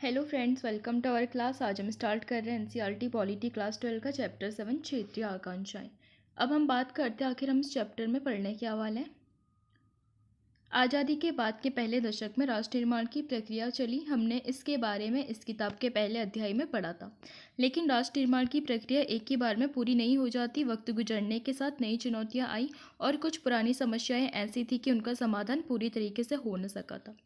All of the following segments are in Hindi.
Hello friends, welcome to our class. आज हम स्टार्ट कर रहे हैं एनसीईआरटी पॉलिटी क्लास 12 का चैप्टर 7 क्षेत्रीय आकांक्षाएं। अब हम बात करते हैं आखिर हम इस चैप्टर में पढ़ने क्या वाले हैं। आज़ादी के बाद के पहले दशक में राष्ट्र निर्माण की प्रक्रिया चली। हमने इसके बारे में इस किताब के पहले अध्याय में पढ़ा था। लेकिन राष्ट्र निर्माण की प्रक्रिया एक ही बार में पूरी नहीं हो जाती। वक्त गुजरने के साथ नई चुनौतियां आई और कुछ पुरानी समस्याएं ऐसी थी कि उनका समाधान पूरी तरीके से हो न सका था।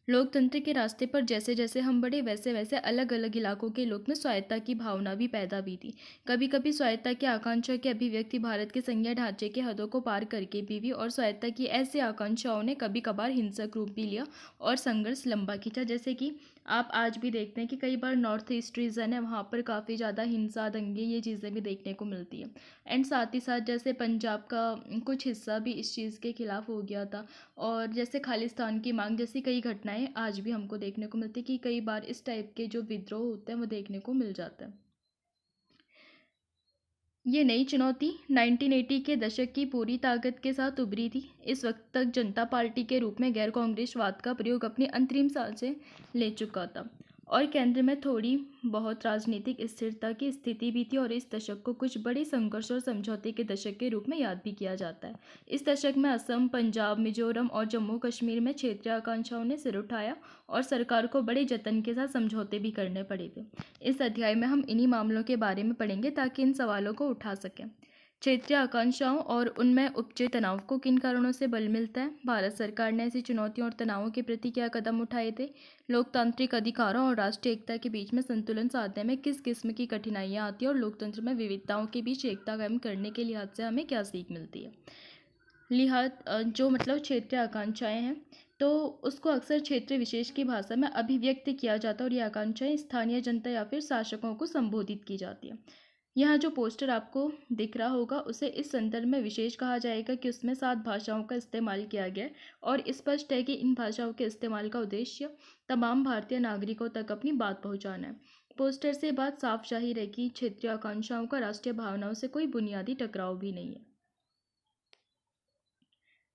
लोकतंत्र के रास्ते पर जैसे जैसे हम बढ़े वैसे वैसे अलग अलग इलाकों के लोग में स्वायत्ता की भावना भी पैदा हुई थी। कभी कभी स्वायत्ता की आकांक्षा की अभिव्यक्ति भारत के संघीय ढांचे के हदों को पार करके भी हुई और स्वायत्ता की ऐसी आकांक्षाओं ने कभी कभार हिंसक रूप भी लिया और संघर्ष लंबा खींचा। जैसे कि आप आज भी देखते हैं कि कई बार नॉर्थ ईस्ट रीजन है, वहाँ पर काफ़ी ज़्यादा हिंसा, दंगे, ये चीज़ें भी देखने को मिलती है। एंड साथ ही साथ जैसे पंजाब का कुछ हिस्सा भी इस चीज़ के खिलाफ हो गया था। और जैसे खालिस्तान की मांग जैसी कई घटनाएं आज भी हमको देखने को मिलती कि कई बार इस टाइप के जो विद्रोह होते हैं वो देखने को मिल जाता है। ये नई चुनौती 1980 के दशक की पूरी ताकत के साथ उभरी थी। इस वक्त तक जनता पार्टी के रूप में गैर कांग्रेसवाद का प्रयोग अपनी अंतरिम सांसें ले चुका था और केंद्र में थोड़ी बहुत राजनीतिक स्थिरता की स्थिति भी थी। और इस दशक को कुछ बड़े संघर्ष और समझौते के दशक के रूप में याद भी किया जाता है। इस दशक में असम, पंजाब, मिजोरम और जम्मू कश्मीर में क्षेत्रीय आकांक्षाओं ने सिर उठाया और सरकार को बड़े जतन के साथ समझौते भी करने पड़े थे। इस अध्याय में हम इन्हीं मामलों के बारे में पढ़ेंगे ताकि इन सवालों को उठा सकें। क्षेत्रीय आकांक्षाओं और उनमें उपजे तनाव को किन कारणों से बल मिलता है, भारत सरकार ने ऐसी चुनौतियों और तनावों के प्रति क्या कदम उठाए थे, लोकतांत्रिक अधिकारों और राष्ट्रीय एकता के बीच में संतुलन साधने में किस किस्म की कठिनाइयाँ आती हैं और लोकतंत्र में विविधताओं के बीच एकता कायम करने के लिहाज से हमें क्या सीख मिलती है। जो मतलब क्षेत्रीय आकांक्षाएं हैं तो उसको अक्सर क्षेत्र विशेष की भाषा में अभिव्यक्त किया जाता है और ये आकांक्षाएं स्थानीय जनता या फिर शासकों को संबोधित की जाती है। यहाँ जो पोस्टर आपको दिख रहा होगा उसे इस संदर्भ में विशेष कहा जाएगा कि उसमें 7 भाषाओं का इस्तेमाल किया गया है और स्पष्ट है कि इन भाषाओं के इस्तेमाल का उद्देश्य तमाम भारतीय नागरिकों तक अपनी बात पहुँचाना है। पोस्टर से बात साफ जाहिर है कि क्षेत्रीय आकांक्षाओं का राष्ट्रीय भावनाओं से कोई बुनियादी टकराव भी नहीं है।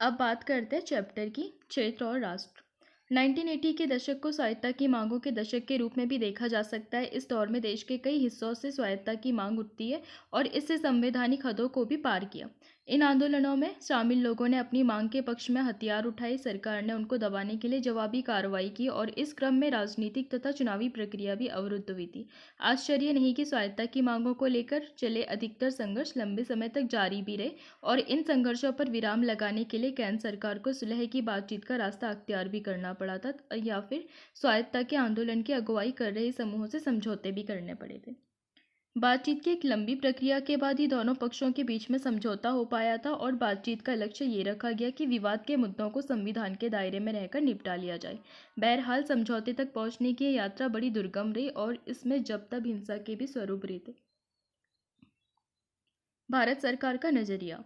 अब बात करते हैं चैप्टर की क्षेत्र और राष्ट्र। 1980 के दशक को स्वायत्ता की मांगों के दशक के रूप में भी देखा जा सकता है। इस दौर में देश के कई हिस्सों से स्वायत्ता की मांग उठती है और इससे संवैधानिक हदों को भी पार किया। इन आंदोलनों में शामिल लोगों ने अपनी मांग के पक्ष में हथियार उठाए। सरकार ने उनको दबाने के लिए जवाबी कार्रवाई की और इस क्रम में राजनीतिक तथा चुनावी प्रक्रिया भी अवरुद्ध हुई थी। आश्चर्य नहीं कि स्वायत्ता की मांगों को लेकर चले अधिकतर संघर्ष लंबे समय तक जारी भी रहे और इन संघर्षों पर विराम लगाने के लिए केंद्र सरकार को सुलह की बातचीत का रास्ता अख्तियार भी करना पड़ा था या फिर स्वायत्ता के आंदोलन की अगुवाई कर रहे समूहों से समझौते भी करने पड़े थे। बातचीत की एक लंबी प्रक्रिया के बाद ही दोनों पक्षों के बीच में समझौता हो पाया था और बातचीत का लक्ष्य ये रखा गया कि विवाद के मुद्दों को संविधान के दायरे में रहकर निपटा लिया जाए। बहरहाल समझौते तक पहुंचने की यात्रा बड़ी दुर्गम रही और इसमें जब तब हिंसा के भी स्वरूप रहे थे। भारत सरकार का नजरिया।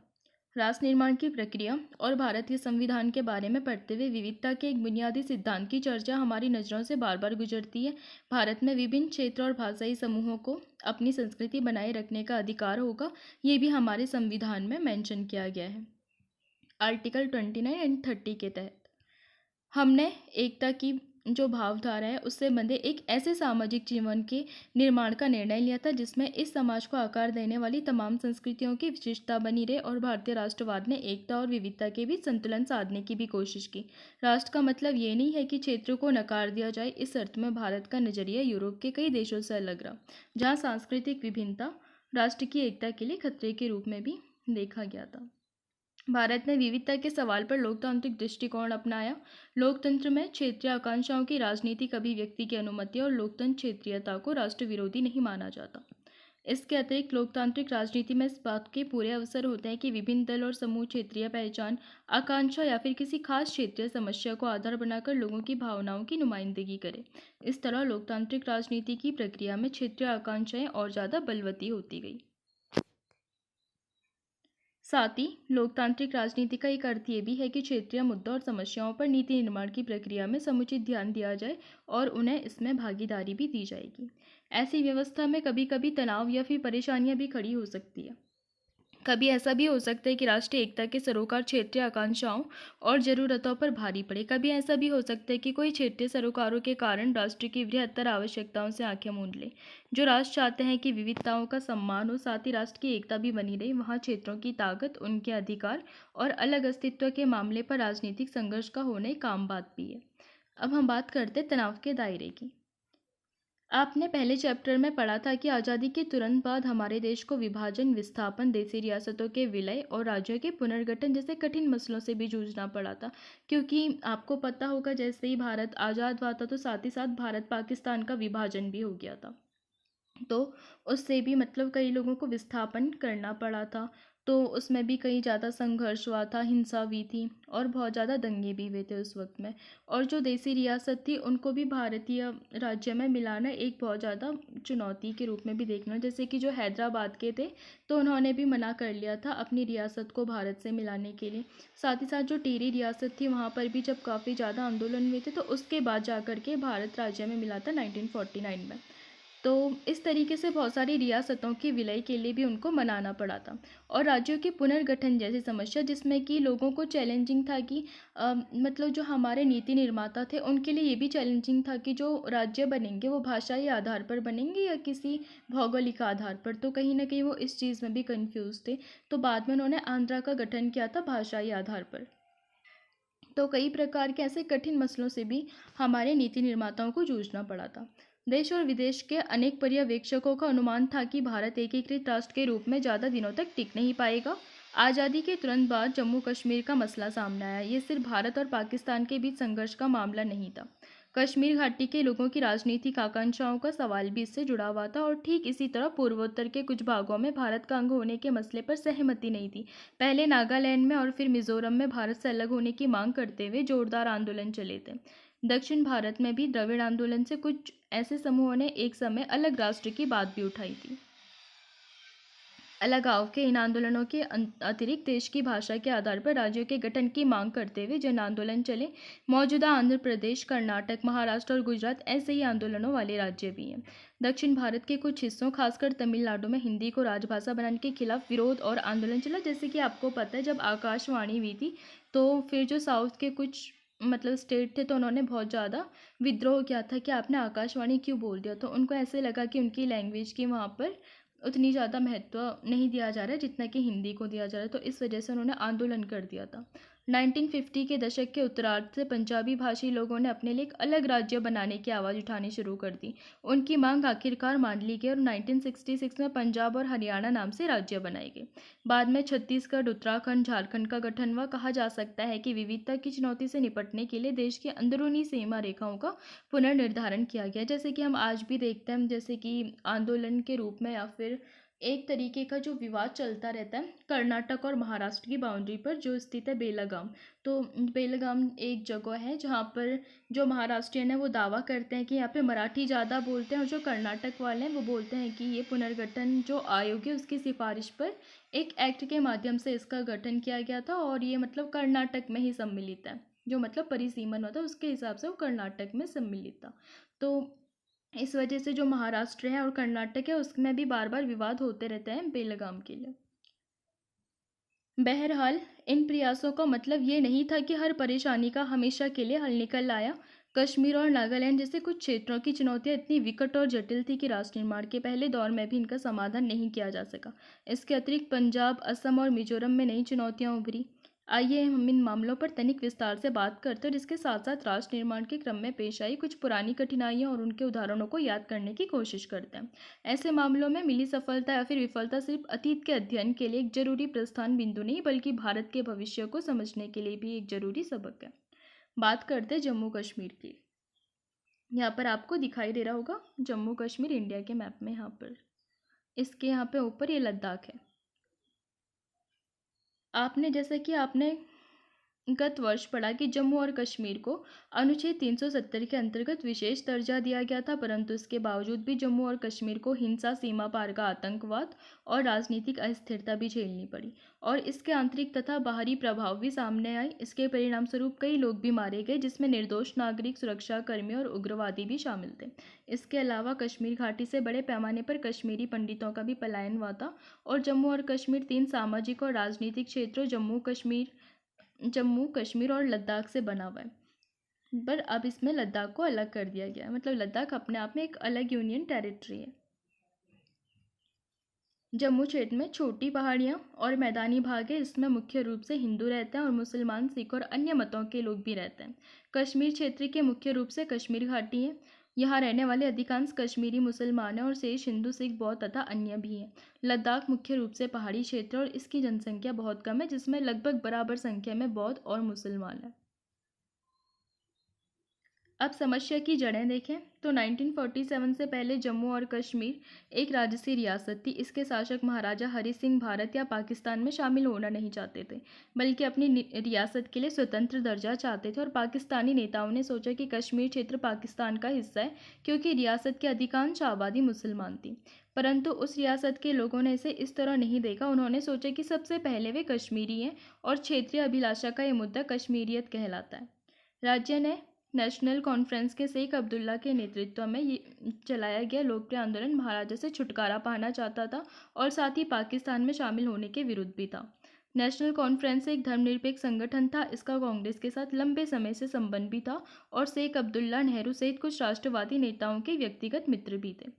राष्ट्र निर्माण की प्रक्रिया और भारतीय संविधान के बारे में पढ़ते हुए विविधता के एक बुनियादी सिद्धांत की चर्चा हमारी नज़रों से बार बार गुजरती है। भारत में विभिन्न क्षेत्र और भाषाई समूहों को अपनी संस्कृति बनाए रखने का अधिकार होगा, ये भी हमारे संविधान में मेंशन किया गया है आर्टिकल 29 एंड 30 के तहत। हमने एकता की जो भावधारा है उससे बंधे एक ऐसे सामाजिक जीवन के निर्माण का निर्णय लिया था जिसमें इस समाज को आकार देने वाली तमाम संस्कृतियों की विशिष्टता बनी रहे और भारतीय राष्ट्रवाद ने एकता और विविधता के बीच संतुलन साधने की भी कोशिश की। राष्ट्र का मतलब ये नहीं है कि क्षेत्रों को नकार दिया जाए। इस अर्थ में भारत का नजरिया यूरोप के कई देशों से अलग रहा, जहाँ सांस्कृतिक विभिन्नता राष्ट्र की एकता के लिए खतरे के रूप में भी देखा गया था। भारत ने विविधता के सवाल पर लोकतांत्रिक दृष्टिकोण अपनाया। लोकतंत्र में क्षेत्रीय आकांक्षाओं की राजनीतिक अभिव्यक्ति की अनुमति और लोकतंत्र क्षेत्रीयता को राष्ट्र विरोधी नहीं माना जाता। इसके अतिरिक्त लोकतांत्रिक राजनीति में इस बात के पूरे अवसर होते हैं कि विभिन्न दल और समूह क्षेत्रीय पहचान, आकांक्षा या फिर किसी खास क्षेत्रीय समस्या को आधार बनाकर लोगों की भावनाओं की नुमाइंदगी करें। इस तरह लोकतांत्रिक राजनीति की प्रक्रिया में क्षेत्रीय आकांक्षाएं और ज़्यादा बलवती होती गई। साथ ही लोकतांत्रिक राजनीति का एक अर्थ ये भी है कि क्षेत्रीय मुद्दों और समस्याओं पर नीति निर्माण की प्रक्रिया में समुचित ध्यान दिया जाए और उन्हें इसमें भागीदारी भी दी जाएगी। ऐसी व्यवस्था में कभी कभी तनाव या फिर परेशानियां भी खड़ी हो सकती है। कभी ऐसा भी हो सकता है कि राष्ट्रीय एकता के सरोकार क्षेत्रीय आकांक्षाओं और ज़रूरतों पर भारी पड़े। कभी ऐसा भी हो सकता है कि कोई क्षेत्रीय सरोकारों के कारण राष्ट्र की बृहत्तर आवश्यकताओं से आंखें मूंद ले। जो राष्ट्र चाहते हैं कि विविधताओं का सम्मान हो, साथ ही राष्ट्र की एकता भी बनी रहे, वहाँ क्षेत्रों की ताकत, उनके अधिकार और अलग अस्तित्व के मामले पर राजनीतिक संघर्ष का होना एक आम बात भी है। अब हम बात करते हैं तनाव के दायरे की। आपने पहले चैप्टर में पढ़ा था कि आज़ादी के तुरंत बाद हमारे देश को विभाजन, विस्थापन, देशी रियासतों के विलय और राज्यों के पुनर्गठन जैसे कठिन मसलों से भी जूझना पड़ा था। क्योंकि आपको पता होगा, जैसे ही भारत आज़ाद हुआ था तो साथ ही साथ भारत पाकिस्तान का विभाजन भी हो गया था। तो उससे भी मतलब कई लोगों को विस्थापन करना पड़ा था। तो उसमें भी कई ज़्यादा संघर्ष हुआ था, हिंसा हुई थी और बहुत ज़्यादा दंगे भी हुए थे उस वक्त में। और जो देसी रियासत थी उनको भी भारतीय राज्य में मिलाना एक बहुत ज़्यादा चुनौती के रूप में भी देखना। जैसे कि जो हैदराबाद के थे तो उन्होंने भी मना कर लिया था अपनी रियासत को भारत से मिलाने के लिए। साथ ही साथ जो टिहरी रियासत थी वहाँ पर भी जब काफ़ी ज़्यादा आंदोलन हुए थे तो उसके बाद जा कर के भारत राज्य में मिला था 1949 में। तो इस तरीके से बहुत सारी रियासतों की विलय के लिए भी उनको मनाना पड़ा था। और राज्यों के पुनर्गठन जैसी समस्या, जिसमें कि लोगों को चैलेंजिंग था कि मतलब जो हमारे नीति निर्माता थे उनके लिए ये भी चैलेंजिंग था कि जो राज्य बनेंगे वो भाषाई आधार पर बनेंगे या किसी भौगोलिक आधार पर। तो कहीं ना कहीं वो इस चीज़ में भी कंफ्यूज थे। तो बाद में उन्होंने आंध्रा का गठन किया था भाषाई आधार पर। तो कई प्रकार के ऐसे कठिन मसलों से भी हमारे नीति निर्माताओं को जूझना पड़ा था। देश और विदेश के अनेक पर्यवेक्षकों का अनुमान था कि भारत एकीकृत राष्ट्र के रूप में ज़्यादा दिनों तक टिक नहीं पाएगा। आज़ादी के तुरंत बाद जम्मू कश्मीर का मसला सामने आया। ये सिर्फ भारत और पाकिस्तान के बीच संघर्ष का मामला नहीं था। कश्मीर घाटी के लोगों की राजनीतिक आकांक्षाओं का सवाल भी इससे जुड़ा हुआ था। और ठीक इसी तरह पूर्वोत्तर के कुछ भागों में भारत का अंग होने के मसले पर सहमति नहीं थी। पहले नागालैंड में और फिर मिजोरम में भारत से अलग होने की मांग करते हुए जोरदार आंदोलन चले थे। दक्षिण भारत में भी द्रविड़ आंदोलन से कुछ ऐसे समूहों ने एक समय अलग राष्ट्र की बात भी उठाई थी। अलगाव के इन आंदोलनों के अतिरिक्त देश की भाषा के आधार पर राज्यों के गठन की मांग करते हुए जन आंदोलन चले। मौजूदा आंध्र प्रदेश, कर्नाटक, महाराष्ट्र और गुजरात ऐसे ही आंदोलनों वाले राज्य भी हैं। दक्षिण भारत के कुछ हिस्सों, खासकर तमिलनाडु में हिंदी को राजभाषा बनाने के खिलाफ विरोध और आंदोलन चला। जैसे कि आपको पता है, जब आकाशवाणी हुई थी तो फिर जो साउथ के कुछ मतलब स्टेट थे तो उन्होंने बहुत ज़्यादा विद्रोह किया था कि आपने आकाशवाणी क्यों बोल दिया। तो उनको ऐसे लगा कि उनकी लैंग्वेज की वहाँ पर उतनी ज़्यादा महत्व नहीं दिया जा रहा है जितना कि हिंदी को दिया जा रहा है। तो इस वजह से उन्होंने आंदोलन कर दिया था। 1950 के दशक के उत्तरार्ध से पंजाबी भाषी लोगों ने अपने लिए एक अलग राज्य बनाने की आवाज़ उठानी शुरू कर दी। उनकी मांग आखिरकार मान ली गई और 1966 में पंजाब और हरियाणा नाम से राज्य बनाए गए। बाद में छत्तीसगढ़, उत्तराखंड, झारखंड का गठन हुआ। कहा जा सकता है कि विविधता की चुनौती से निपटने के लिए देश की अंदरूनी सीमा रेखाओं का पुनर्निर्धारण किया गया। जैसे कि हम आज भी देखते हैं, जैसे कि आंदोलन के रूप में या फिर एक तरीके का जो विवाद चलता रहता है कर्नाटक और महाराष्ट्र की बाउंड्री पर जो स्थित है बेलगाम। तो बेलगाम एक जगह है जहाँ पर जो महाराष्ट्रियन है वो दावा करते हैं कि यहाँ पे मराठी ज़्यादा बोलते हैं, और जो कर्नाटक वाले हैं वो बोलते हैं कि ये पुनर्गठन जो आयोग है उसकी सिफारिश पर एक एक्ट के माध्यम से इसका गठन किया गया था। और ये मतलब कर्नाटक में ही सम्मिलित है, जो मतलब परिसीमन होता है उसके हिसाब से वो कर्नाटक में सम्मिलित था। तो इस वजह से जो महाराष्ट्र है और कर्नाटक है उसमें भी बार बार विवाद होते रहते हैं बेलगाम के लिए। बहरहाल इन प्रयासों का मतलब ये नहीं था कि हर परेशानी का हमेशा के लिए हल निकल आया। कश्मीर और नागालैंड जैसे कुछ क्षेत्रों की चुनौतियां इतनी विकट और जटिल थी कि राष्ट्र निर्माण के पहले दौर में भी इनका समाधान नहीं किया जा सका। इसके अतिरिक्त पंजाब, असम और मिजोरम में नई चुनौतियां उभरी। आइए हम इन मामलों पर तनिक विस्तार से बात करते हैं और इसके साथ साथ राष्ट्र निर्माण के क्रम में पेश आई कुछ पुरानी कठिनाइयां और उनके उदाहरणों को याद करने की कोशिश करते हैं। ऐसे मामलों में मिली सफलता या फिर विफलता सिर्फ अतीत के अध्ययन के लिए एक जरूरी प्रस्थान बिंदु नहीं, बल्कि भारत के भविष्य को समझने के लिए भी एक जरूरी सबक है। बात करते हैं जम्मू कश्मीर की। यहाँ पर आपको दिखाई दे रहा होगा जम्मू कश्मीर इंडिया के मैप में। यहाँ पर इसके यहाँ पे ऊपर ये लद्दाख है। आपने जैसे कि आपने गत वर्ष पढ़ा कि जम्मू और कश्मीर को अनुच्छेद 370 के अंतर्गत विशेष दर्जा दिया गया था, परंतु इसके बावजूद भी जम्मू और कश्मीर को हिंसा, सीमा पार का आतंकवाद और राजनीतिक अस्थिरता भी झेलनी पड़ी और इसके आंतरिक तथा बाहरी प्रभाव भी सामने आए। इसके परिणामस्वरूप कई लोग भी मारे गए, जिसमें निर्दोष नागरिक, सुरक्षाकर्मी और उग्रवादी भी शामिल थे। इसके अलावा कश्मीर घाटी से बड़े पैमाने पर कश्मीरी पंडितों का भी पलायन हुआ था और जम्मू और कश्मीर 3 सामाजिक और राजनीतिक क्षेत्रों जम्मू कश्मीर और लद्दाख से बना हुआ है। पर अब इसमें लद्दाख को अलग कर दिया गया है, मतलब लद्दाख अपने आप में एक अलग यूनियन टेरिटरी है। जम्मू क्षेत्र में छोटी पहाड़ियाँ और मैदानी भाग है। इसमें मुख्य रूप से हिंदू रहते हैं और मुसलमान, सिख और अन्य मतों के लोग भी रहते हैं। कश्मीर क्षेत्र के मुख्य रूप से कश्मीर घाटी है। यहाँ रहने वाले अधिकांश कश्मीरी मुसलमान हैं और शेष हिंदू, सिख, बौद्ध तथा अन्य भी हैं। लद्दाख मुख्य रूप से पहाड़ी क्षेत्र और इसकी जनसंख्या बहुत कम है, जिसमें लगभग बराबर संख्या में बौद्ध और मुसलमान हैं। अब समस्या की जड़ें देखें तो 1947 से पहले जम्मू और कश्मीर एक राजसी रियासत थी। इसके शासक महाराजा हरि सिंह भारत या पाकिस्तान में शामिल होना नहीं चाहते थे, बल्कि अपनी रियासत के लिए स्वतंत्र दर्जा चाहते थे और पाकिस्तानी नेताओं ने सोचा कि कश्मीर क्षेत्र पाकिस्तान का हिस्सा है, क्योंकि रियासत की अधिकांश आबादी मुसलमान थी। परंतु उस रियासत के लोगों ने इसे इस तरह नहीं देखा। उन्होंने सोचा कि सबसे पहले वे कश्मीरी हैं और क्षेत्रीय अभिलाषा का ये मुद्दा कश्मीरियत कहलाता है। राज्य ने नेशनल कॉन्फ्रेंस के शेख अब्दुल्ला के नेतृत्व में ये चलाया गया लोकप्रिय आंदोलन महाराजा से छुटकारा पाना चाहता था और साथ ही पाकिस्तान में शामिल होने के विरुद्ध भी था। नेशनल कॉन्फ्रेंस एक धर्मनिरपेक्ष संगठन था। इसका कांग्रेस के साथ लंबे समय से संबंध भी था और शेख अब्दुल्ला नेहरू सहित कुछ राष्ट्रवादी नेताओं के व्यक्तिगत मित्र भी थे।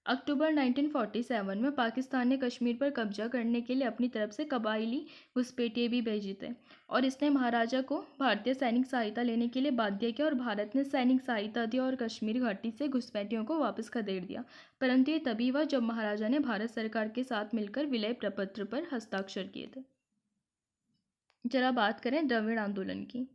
अक्टूबर 1947 में पाकिस्तान ने कश्मीर पर कब्जा करने के लिए अपनी तरफ से कबायली घुसपैठिए भी भेजे थे और इसने महाराजा को भारतीय सैनिक सहायता लेने के लिए बाध्य किया और भारत ने सैनिक सहायता दी और कश्मीर घाटी से घुसपैठियों को वापस खदेड़ दिया। परंतु ये तभी हुआ जब महाराजा ने भारत सरकार के साथ मिलकर विलय प्रपत्र पर हस्ताक्षर किए थे। जरा बात करें द्रविड़ आंदोलन की।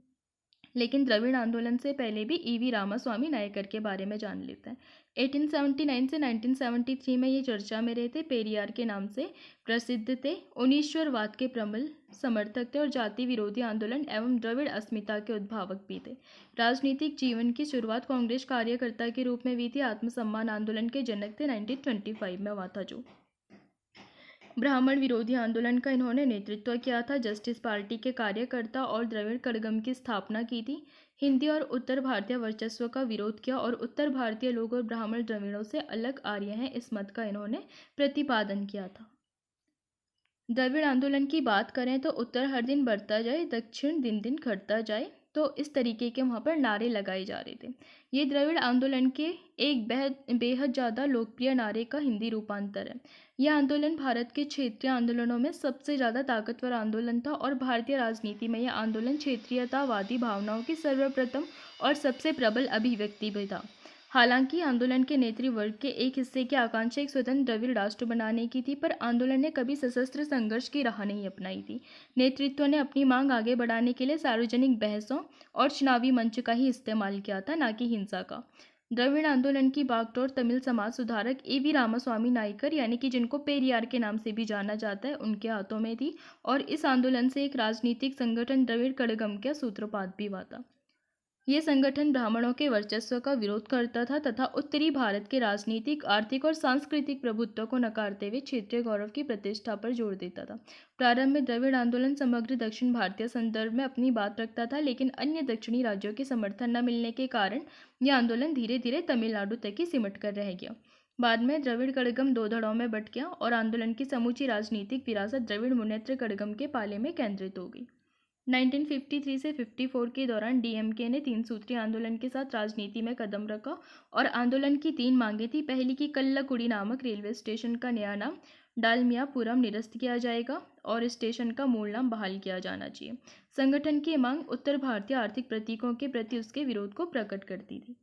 लेकिन द्रविड़ आंदोलन से पहले भी ईवी रामास्वामी नायकर के बारे में जान लेते हैं। 1879 से 1973 में ये चर्चा में रहे थे, पेरियार के नाम से प्रसिद्ध थे, उनीश्वरवाद के प्रबल समर्थक थे और जाति विरोधी आंदोलन एवं द्रविड़ अस्मिता के उद्भावक भी थे। राजनीतिक जीवन की शुरुआत कांग्रेस कार्यकर्ता के रूप में हुई थी। आत्मसम्मान आंदोलन के जनक थे। 1925 में हुआ था जो ब्राह्मण विरोधी आंदोलन का इन्होंने नेतृत्व किया था। जस्टिस पार्टी के कार्यकर्ता और द्रविड़ कड़गम की स्थापना की थी। हिंदी और उत्तर भारतीय वर्चस्व का विरोध किया और उत्तर भारतीय लोग और ब्राह्मण द्रविड़ों से अलग आर्य हैं, इस मत का इन्होंने प्रतिपादन किया था। द्रविड़ आंदोलन की बात करें तो उत्तर हर दिन बढ़ता जाए, दक्षिण दिन दिन घटता जाए, तो इस तरीके के वहाँ पर नारे लगाए जा रहे थे। ये द्रविड़ आंदोलन के एक बेहद ज़्यादा लोकप्रिय नारे का हिंदी रूपांतर है। यह आंदोलन भारत के क्षेत्रीय आंदोलनों में सबसे ज़्यादा ताकतवर आंदोलन था और भारतीय राजनीति में यह आंदोलन क्षेत्रीयतावादी भावनाओं की सर्वप्रथम और सबसे प्रबल अभिव्यक्ति भी था। हालांकि आंदोलन के नेतृवर्ग के एक हिस्से की आकांक्षा एक स्वतंत्र द्रविड़ राष्ट्र बनाने की थी, पर आंदोलन ने कभी सशस्त्र संघर्ष की राह नहीं अपनाई थी। नेतृत्व ने अपनी मांग आगे बढ़ाने के लिए सार्वजनिक बहसों और चुनावी मंच का ही इस्तेमाल किया था, न कि हिंसा का। द्रविड़ आंदोलन की बागडोर तमिल समाज सुधारक ईवी रामास्वामी नायकर, यानी कि जिनको पेरियार के नाम से भी जाना जाता है, उनके हाथों में थी और इस आंदोलन से एक राजनीतिक संगठन द्रविड़ कड़गम का सूत्रपात भी हुआ था। ये संगठन ब्राह्मणों के वर्चस्व का विरोध करता था तथा उत्तरी भारत के राजनीतिक, आर्थिक और सांस्कृतिक प्रभुत्व को नकारते हुए क्षेत्रीय गौरव की प्रतिष्ठा पर जोर देता था। प्रारंभ में द्रविड़ आंदोलन समग्र दक्षिण भारतीय संदर्भ में अपनी बात रखता था, लेकिन अन्य दक्षिणी राज्यों के समर्थन न मिलने के कारण यह आंदोलन धीरे धीरे तमिलनाडु तक ही सिमट कर रह गया। बाद में द्रविड़ कड़गम दो धड़ों में बट गया और आंदोलन की समूची राजनीतिक विरासत द्रविड़ मुनेत्र कड़गम के पाले में केंद्रित हो गई। 1953 से 54 के दौरान डीएमके ने 3 सूत्री आंदोलन के साथ राजनीति में कदम रखा और आंदोलन की 3 मांगें थी। पहली की कल्लाकुड़ी नामक रेलवे स्टेशन का नया नाम डालमियापुरम निरस्त किया जाएगा और स्टेशन का मूल नाम बहाल किया जाना चाहिए। संगठन की मांग उत्तर भारतीय आर्थिक प्रतीकों के प्रति उसके विरोध को प्रकट करती थी।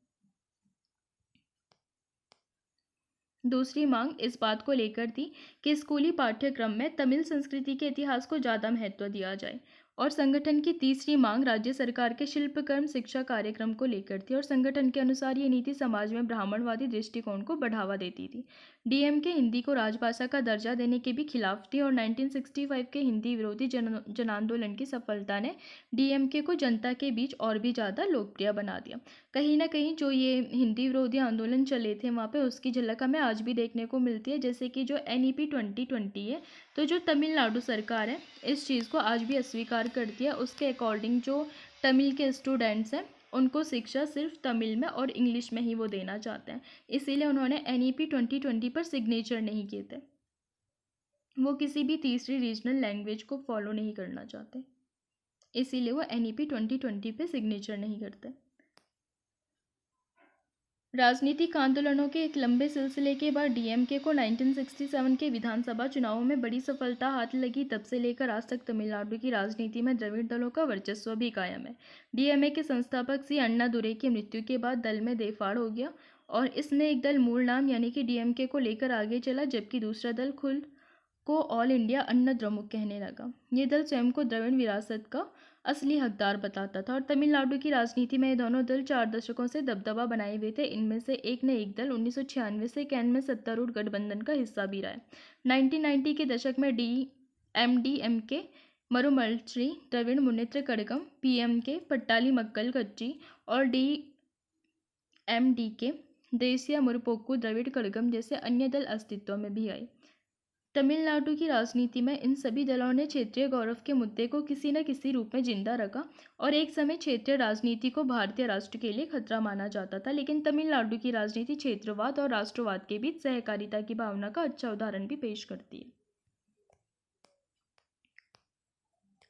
दूसरी मांग इस बात को लेकर थी कि स्कूली पाठ्यक्रम में तमिल संस्कृति के इतिहास को ज़्यादा महत्व दिया जाए और संगठन की तीसरी मांग राज्य सरकार के शिल्पकर्म शिक्षा कार्यक्रम को लेकर थी और संगठन के अनुसार ये नीति समाज में ब्राह्मणवादी दृष्टिकोण को बढ़ावा देती थी। डीएमके हिंदी को राजभाषा का दर्जा देने के भी खिलाफ थी और 1965 के हिंदी विरोधी जन आंदोलन की सफलता ने डीएमके को जनता के बीच और भी ज़्यादा लोकप्रिय बना दिया। कहीं ना कहीं जो ये हिंदी विरोधी आंदोलन चले थे वहाँ पे उसकी झलक हमें आज भी देखने को मिलती है, जैसे कि जो NEP 2020 है, तो जो तमिलनाडु सरकार है इस चीज़ को आज भी अस्वीकार करती है। उसके अकॉर्डिंग जो तमिल के स्टूडेंट्स हैं उनको शिक्षा सिर्फ तमिल में और इंग्लिश में ही वो देना चाहते हैं, इसीलिए उन्होंने NEP 2020 पर सिग्नेचर नहीं किए थे। वो किसी भी तीसरी रीजनल लैंग्वेज को फॉलो नहीं करना चाहते, इसीलिए वो NEP 2020 पे सिग्नेचर नहीं करते। राजनीतिक आंदोलनों के एक लंबे सिलसिले के बाद डीएमके को 1967 के विधानसभा चुनावों में बड़ी सफलता हाथ लगी। तब से लेकर आज तक तमिलनाडु की राजनीति में द्रविड़ दलों का वर्चस्व भी कायम है। डीएमके के संस्थापक सी अन्नादुरै की मृत्यु के बाद दल में देफाड़ हो गया और इसमें एक दल मूल नाम यानी कि डीएमके को लेकर आगे चला, जबकि दूसरा दल खुद को ऑल इंडिया अन्ना द्रमुक कहने लगा। ये दल स्वयं को द्रविड़ विरासत का असली हकदार बताता था और तमिलनाडु की राजनीति में ये दोनों दल 4 दशकों से दबदबा बनाए हुए थे। इनमें से एक दल 1996 से कैन में सत्तारूढ़ गठबंधन का हिस्सा भी रहा है। 1990 के दशक में MDMK मरुमलश्री द्रविड़ मुनेत्र कड़गम, PMK पट्टाली मक्कल कच्ची और DMDK देसिया मुरपोक्कू द्रविड़ कड़गम जैसे अन्य दल अस्तित्व में भी आए। तमिलनाडु की राजनीति में इन सभी दलों ने क्षेत्रीय गौरव के मुद्दे को किसी न किसी रूप में जिंदा रखा और एक समय क्षेत्रीय राजनीति को भारतीय राष्ट्र के लिए खतरा माना जाता था। लेकिन तमिलनाडु की राजनीति क्षेत्रवाद और राष्ट्रवाद के बीच सहकारिता की भावना का अच्छा उदाहरण भी पेश करती है।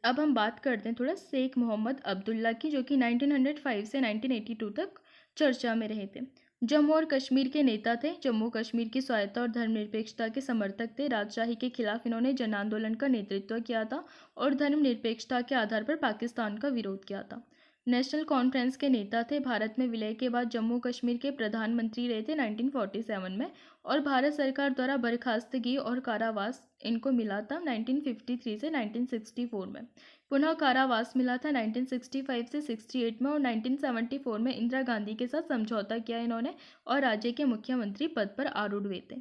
अब हम बात करते हैं थोड़ा शेख मोहम्मद अब्दुल्ला की, जो कि 1905 से 1982 तक चर्चा में रहे थे। जम्मू और कश्मीर के नेता थे। जम्मू कश्मीर की स्वायत्तता और धर्मनिरपेक्षता के समर्थक थे। राजशाही के खिलाफ इन्होंने जन आंदोलन का नेतृत्व किया था और धर्मनिरपेक्षता के आधार पर पाकिस्तान का विरोध किया था। नेशनल कॉन्फ्रेंस के नेता थे। भारत में विलय के बाद जम्मू कश्मीर के प्रधानमंत्री रहे थे 1947 में और भारत सरकार द्वारा बर्खास्तगी और कारावास इनको मिला था 1953 से 1964 में। पुनः कारावास मिला था 1965 से 68 में और 1974 में इंदिरा गांधी के साथ समझौता किया इन्होंने और राज्य के मुख्यमंत्री पद पर आरूढ़ हुए थे।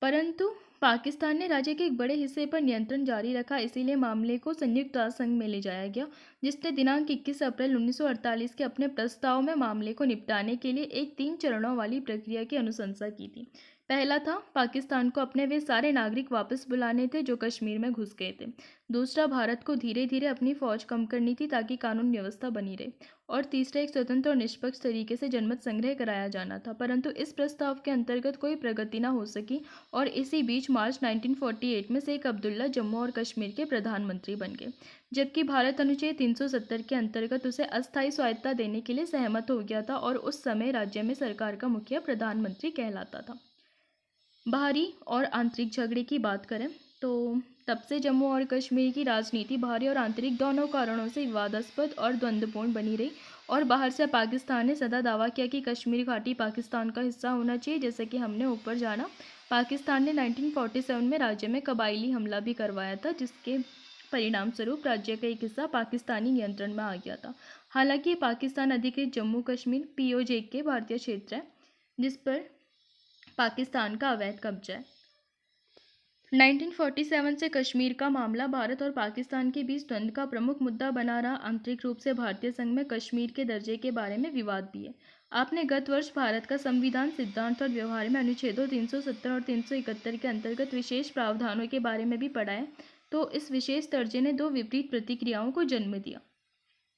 परंतु पाकिस्तान ने राज्य के एक बड़े हिस्से पर नियंत्रण जारी रखा, इसीलिए मामले को संयुक्त राष्ट्र संघ में ले जाया गया, जिसने दिनांक 21 अप्रैल 1948 के अपने प्रस्ताव में मामले को निपटाने के लिए एक 3 चरणों वाली प्रक्रिया की अनुशंसा की थी। पहला था पाकिस्तान को अपने वे सारे नागरिक वापस बुलाने थे जो कश्मीर में घुस गए थे। दूसरा, भारत को धीरे धीरे अपनी फौज कम करनी थी ताकि कानून व्यवस्था बनी रहे। और तीसरा, एक स्वतंत्र और निष्पक्ष तरीके से जनमत संग्रह कराया जाना था। परंतु इस प्रस्ताव के अंतर्गत कोई प्रगति न हो सकी और इसी बीच मार्च 1948 में शेख अब्दुल्ला जम्मू और कश्मीर के प्रधानमंत्री बन गए, जबकि भारत अनुच्छेद 370 के अंतर्गत उसे अस्थायी स्वायत्तता देने के लिए सहमत हो गया था और उस समय राज्य में सरकार का मुखिया प्रधानमंत्री कहलाता था। बाहरी और आंतरिक झगड़े की बात करें तो तब से जम्मू और कश्मीर की राजनीति बाहरी और आंतरिक दोनों कारणों से विवादास्पद और द्वंद्वपूर्ण बनी रही और बाहर से पाकिस्तान ने सदा दावा किया कि कश्मीर घाटी पाकिस्तान का हिस्सा होना चाहिए। जैसे कि हमने ऊपर जाना, पाकिस्तान ने 1947 में राज्य में कबायली हमला भी करवाया था, जिसके परिणाम स्वरूप राज्य का एक हिस्सा पाकिस्तानी नियंत्रण में आ गया था। हालांकि पाकिस्तान अधिकृत जम्मू कश्मीर POJ के भारतीय क्षेत्र है जिस पर पाकिस्तान का अवैध कब्जा है। 1947 से कश्मीर का मामला भारत और पाकिस्तान के बीच द्वंद्व का प्रमुख मुद्दा बना रहा। आंतरिक रूप से भारतीय संघ में कश्मीर के दर्जे के बारे में विवाद भी है। आपने गत वर्ष भारत का संविधान सिद्धांत और व्यवहार में अनुच्छेदों 370 और 371 के अंतर्गत विशेष प्रावधानों के बारे में भी पढ़ा है। तो इस विशेष दर्जे ने 2 विपरीत प्रतिक्रियाओं को जन्म दिया।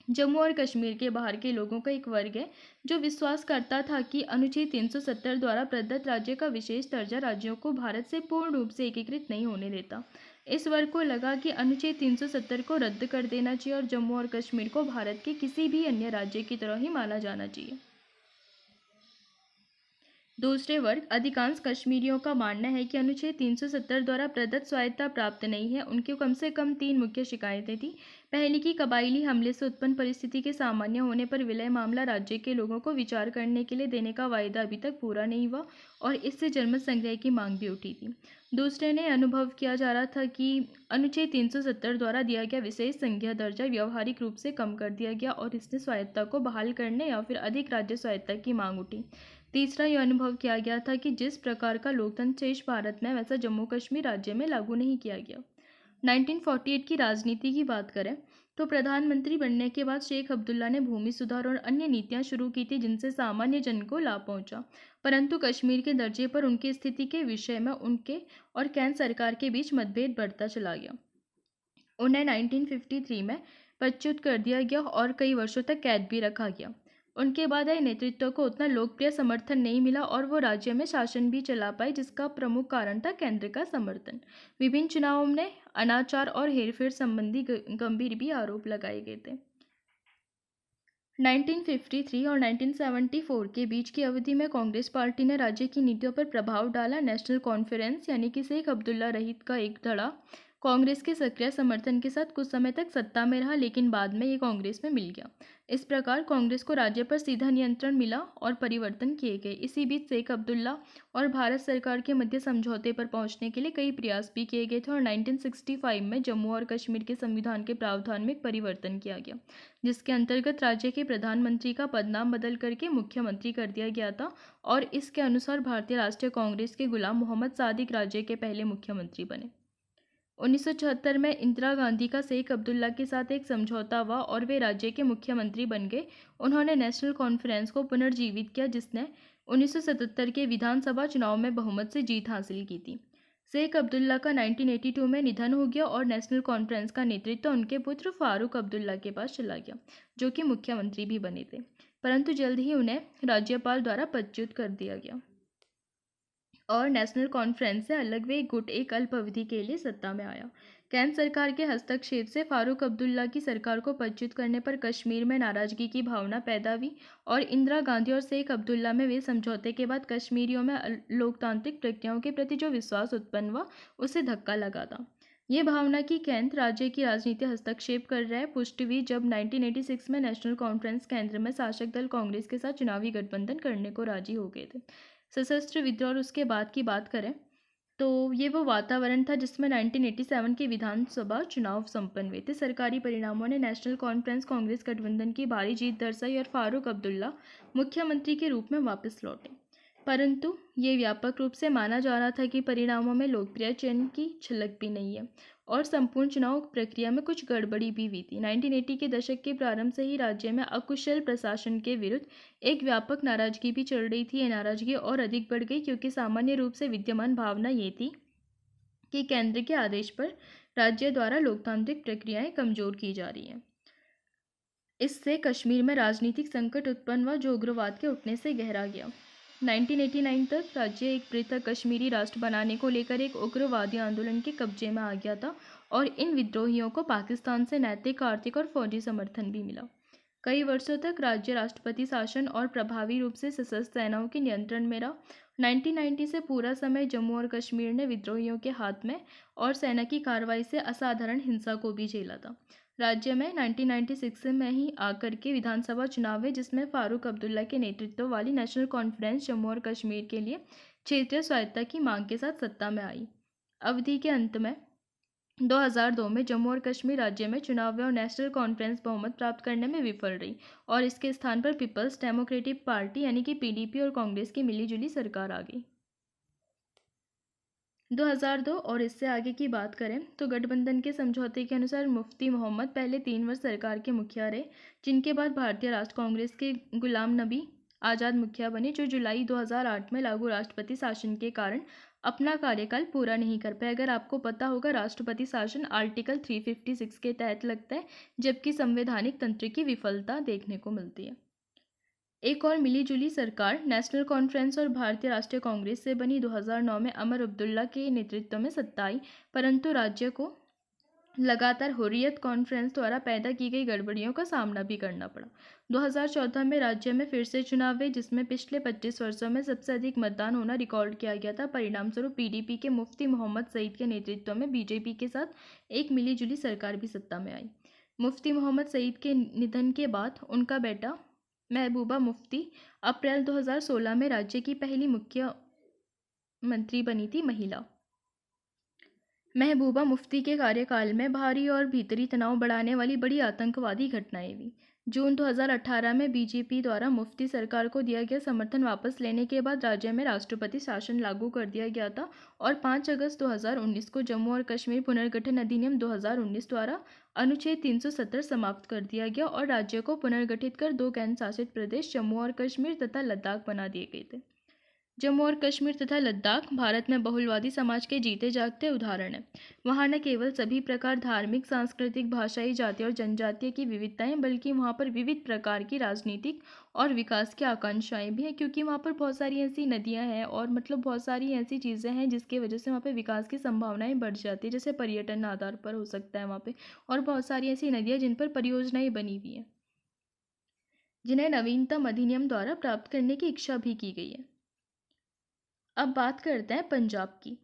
जम्मू और कश्मीर के बाहर के लोगों का एक वर्ग है जो विश्वास करता था कि अनुच्छेद 370 द्वारा प्रदत्त राज्य का विशेष दर्जा राज्यों को भारत से पूर्ण रूप से एकीकृत नहीं होने देता। इस वर्ग को लगा कि अनुच्छेद 370 को रद्द कर देना चाहिए और जम्मू और कश्मीर को भारत के किसी भी अन्य राज्य की तरह ही माना जाना चाहिए। दूसरे वर्ग, अधिकांश कश्मीरियों का मानना है कि अनुच्छेद 370 द्वारा प्रदत्त स्वायत्तता प्राप्त नहीं है। उनकी कम से कम 3 मुख्य शिकायतें थी। पहले की कबायली हमले से उत्पन्न परिस्थिति के सामान्य होने पर विलय मामला राज्य के लोगों को विचार करने के लिए देने का वायदा अभी तक पूरा नहीं हुआ और इससे जनमत संग्रह की मांग भी उठी थी। दूसरे ने अनुभव किया जा रहा था कि अनुच्छेद 370 द्वारा दिया गया विशेष संघीय दर्जा व्यावहारिक रूप से कम कर दिया गया और इसने स्वायत्तता को बहाल करने या फिर अधिक राज्य स्वायत्तता की मांग उठी। तीसरा यह अनुभव किया गया था कि जिस प्रकार का लोकतंत्र शेष भारत में वैसा जम्मू कश्मीर राज्य में लागू नहीं किया गया। 1948 की राजनीति की बात करें तो प्रधानमंत्री बनने के बाद शेख अब्दुल्ला ने भूमि सुधार और अन्य नीतियां शुरू की थी जिनसे सामान्य जन को लाभ पहुंचा, परंतु कश्मीर के दर्जे पर उनकी स्थिति के विषय में उनके और केंद्र सरकार के बीच मतभेद बढ़ता चला गया। उन्हें 1953 में पदच्युत कर दिया गया और कई वर्षों तक कैद भी रखा गया। उनके बाद आए नेतृत्व को उतना लोकप्रिय समर्थन नहीं मिला और वो राज्य में शासन भी चला पाए, जिसका प्रमुख कारण था केंद्र का समर्थन। विभिन्न चुनावों में अनाचार और हेरफेर संबंधी गंभीर भी आरोप लगाए गए थे। 1953 और 1974 के बीच की अवधि में कांग्रेस पार्टी ने राज्य की नीतियों पर प्रभाव डाला। नेशनल कॉन्फ्रेंस यानी कि शेख अब्दुल्ला रहीत का एक धड़ा कांग्रेस के सक्रिय समर्थन के साथ कुछ समय तक सत्ता में रहा, लेकिन बाद में ये कांग्रेस में मिल गया। इस प्रकार कांग्रेस को राज्य पर सीधा नियंत्रण मिला और परिवर्तन किए गए। इसी बीच शेख अब्दुल्ला और भारत सरकार के मध्य समझौते पर पहुंचने के लिए कई प्रयास भी किए गए थे और 1965 में जम्मू और कश्मीर के संविधान के प्रावधान में परिवर्तन किया गया, जिसके अंतर्गत राज्य के प्रधानमंत्री का पदनाम बदल करके मुख्यमंत्री कर दिया गया था और इसके अनुसार भारतीय राष्ट्रीय कांग्रेस के गुलाम मोहम्मद सादिक राज्य के पहले मुख्यमंत्री बने। 1976 में इंदिरा गांधी का शेख अब्दुल्ला के साथ एक समझौता हुआ और वे राज्य के मुख्यमंत्री बन गए। उन्होंने नेशनल कॉन्फ्रेंस को पुनर्जीवित किया, जिसने 1977 के विधानसभा चुनाव में बहुमत से जीत हासिल की थी। शेख अब्दुल्ला का 1982 में निधन हो गया और नेशनल कॉन्फ्रेंस का नेतृत्व उनके पुत्र फारूक अब्दुल्ला के पास चला गया, जो कि मुख्यमंत्री भी बने थे, परंतु जल्द ही उन्हें राज्यपाल द्वारा पदच्युत कर दिया गया और नेशनल कॉन्फ्रेंस से अलग वे गुट एक अल्प अवधि के लिए सत्ता में आया। केंद्र सरकार के हस्तक्षेप से फारूक अब्दुल्ला की सरकार को पदच्युत करने पर कश्मीर में नाराजगी की भावना पैदा हुई और इंदिरा गांधी और शेख अब्दुल्ला में वे समझौते के बाद कश्मीरियों में लोकतांत्रिक प्रक्रियाओं के प्रति जो विश्वास उत्पन्न हुआ उसे धक्का लगा था। ये भावना कि केंद्र राज्य की राजनीति हस्तक्षेप कर रहा है पुष्टि हुई जब 1986 में नेशनल कॉन्फ्रेंस केंद्र में शासक दल कांग्रेस के साथ चुनावी गठबंधन करने को राजी हो गए थे। सशस्त्र विद्रोह और उसके बाद की बात करें तो ये वो वातावरण था जिसमें 1987 के विधानसभा चुनाव संपन्न हुए थे। सरकारी परिणामों ने नेशनल कॉन्फ्रेंस कांग्रेस गठबंधन की भारी जीत दर्शाई और फारूक अब्दुल्ला मुख्यमंत्री के रूप में वापस लौटे, परंतु ये व्यापक रूप से माना जा रहा था कि परिणामों में लोकप्रिय चयन की झलक भी नहीं है और संपूर्ण चुनाव प्रक्रिया में कुछ गड़बड़ी भी हुई थी। 1980 के दशक के प्रारंभ से ही राज्य में अकुशल प्रशासन के विरुद्ध एक व्यापक नाराजगी भी चल रही थी। ये नाराजगी और अधिक बढ़ गई क्योंकि सामान्य रूप से विद्यमान भावना ये थी कि केंद्र के आदेश पर राज्य द्वारा लोकतांत्रिक प्रक्रियाएं कमजोर की जा रही हैं। इससे कश्मीर में राजनीतिक संकट उत्पन्न हुआ जो उग्रवाद के उठने से गहरा गया। 1989 तक राज्य एक पृथक कश्मीरी राष्ट्र बनाने को लेकर एक उग्रवादी आंदोलन के कब्जे में आ गया था और इन विद्रोहियों को पाकिस्तान से नैतिक, आर्थिक और फौजी समर्थन भी मिला। कई वर्षों तक राज्य राष्ट्रपति शासन और प्रभावी रूप से सशस्त्र सेनाओं के नियंत्रण में रहा। 1990 से पूरा समय जम्मू और कश्मीर ने विद्रोहियों के हाथ में और सेना की कार्रवाई से असाधारण हिंसा को भी झेला था। राज्य में 1996 में ही आकर के विधानसभा चुनाव हुए जिसमें फारूक अब्दुल्ला के नेतृत्व वाली नेशनल कॉन्फ्रेंस जम्मू और कश्मीर के लिए क्षेत्रीय स्वायत्तता की मांग के साथ सत्ता में आई। अवधि के अंत में 2002 में जम्मू और कश्मीर राज्य में चुनाव हुए और नेशनल कॉन्फ्रेंस बहुमत प्राप्त करने में विफल रही और इसके स्थान पर पीपल्स डेमोक्रेटिक पार्टी यानी कि पीडीपी और कांग्रेस की मिलीजुली सरकार आ गई। 2002 और इससे आगे की बात करें तो गठबंधन के समझौते के अनुसार मुफ्ती मोहम्मद पहले 3 वर्ष सरकार के मुखिया रहे, जिनके बाद भारतीय राष्ट्र कांग्रेस के गुलाम नबी आज़ाद मुखिया बने, जो जुलाई 2008 में लागू राष्ट्रपति शासन के कारण अपना कार्यकाल पूरा नहीं कर पाए। अगर आपको पता होगा, राष्ट्रपति शासन आर्टिकल 356 के तहत लगता है, जबकि संवैधानिक तंत्र की विफलता देखने को मिलती है। एक और मिलीजुली सरकार नेशनल कॉन्फ्रेंस और भारतीय राष्ट्रीय कांग्रेस से बनी। 2009 में अमर अब्दुल्ला के नेतृत्व में सत्ता आई, परंतु राज्य को लगातार हुर्रियत कॉन्फ्रेंस द्वारा पैदा की गई गड़बड़ियों का सामना भी करना पड़ा। 2014 में राज्य में फिर से चुनाव हुए, जिसमें पिछले 25 वर्षों में सबसे अधिक मतदान होना रिकॉर्ड किया गया था। परिणाम स्वरूप पीडीपी के मुफ्ती मोहम्मद सईद के नेतृत्व में बीजेपी के साथ एक मिलीजुली सरकार भी सत्ता में आई। मुफ्ती मोहम्मद सईद के निधन के बाद उनका बेटा महबूबा मुफ्ती अप्रैल 2016 में राज्य की पहली मुख्यमंत्री बनी थी महिला। महबूबा मुफ्ती के कार्यकाल में भारी और भीतरी तनाव बढ़ाने वाली बड़ी आतंकवादी घटनाएं हुई। जून 2018 में बीजेपी द्वारा मुफ्ती सरकार को दिया गया समर्थन वापस लेने के बाद राज्य में राष्ट्रपति शासन लागू कर दिया गया था और 5 अगस्त 2019 को जम्मू और कश्मीर पुनर्गठन अधिनियम 2019 द्वारा अनुच्छेद 370 समाप्त कर दिया गया और राज्य को पुनर्गठित कर 2 केंद्र शासित प्रदेश जम्मू और कश्मीर तथा लद्दाख बना दिए गए थे। जम्मू और कश्मीर तथा लद्दाख भारत में बहुलवादी समाज के जीते जागते उदाहरण हैं। वहाँ न केवल सभी प्रकार धार्मिक, सांस्कृतिक, भाषाई, जातीय और जनजातीय की विविधताएं, बल्कि वहाँ पर विविध प्रकार की राजनीतिक और विकास की आकांक्षाएं भी हैं, क्योंकि वहाँ पर बहुत सारी ऐसी नदियाँ हैं और मतलब बहुत सारी ऐसी चीज़ें हैं जिसकी वजह से वहाँ पर विकास की संभावनाएं बढ़ जाती है। जैसे पर्यटन आधार पर हो सकता है वहाँ पर, और बहुत सारी ऐसी नदियाँ जिन पर परियोजनाएं बनी हुई हैं, जिन्हें नवीनतम अधिनियम द्वारा प्राप्त करने की इच्छा भी की गई है। अब बात करते हैं पंजाब की।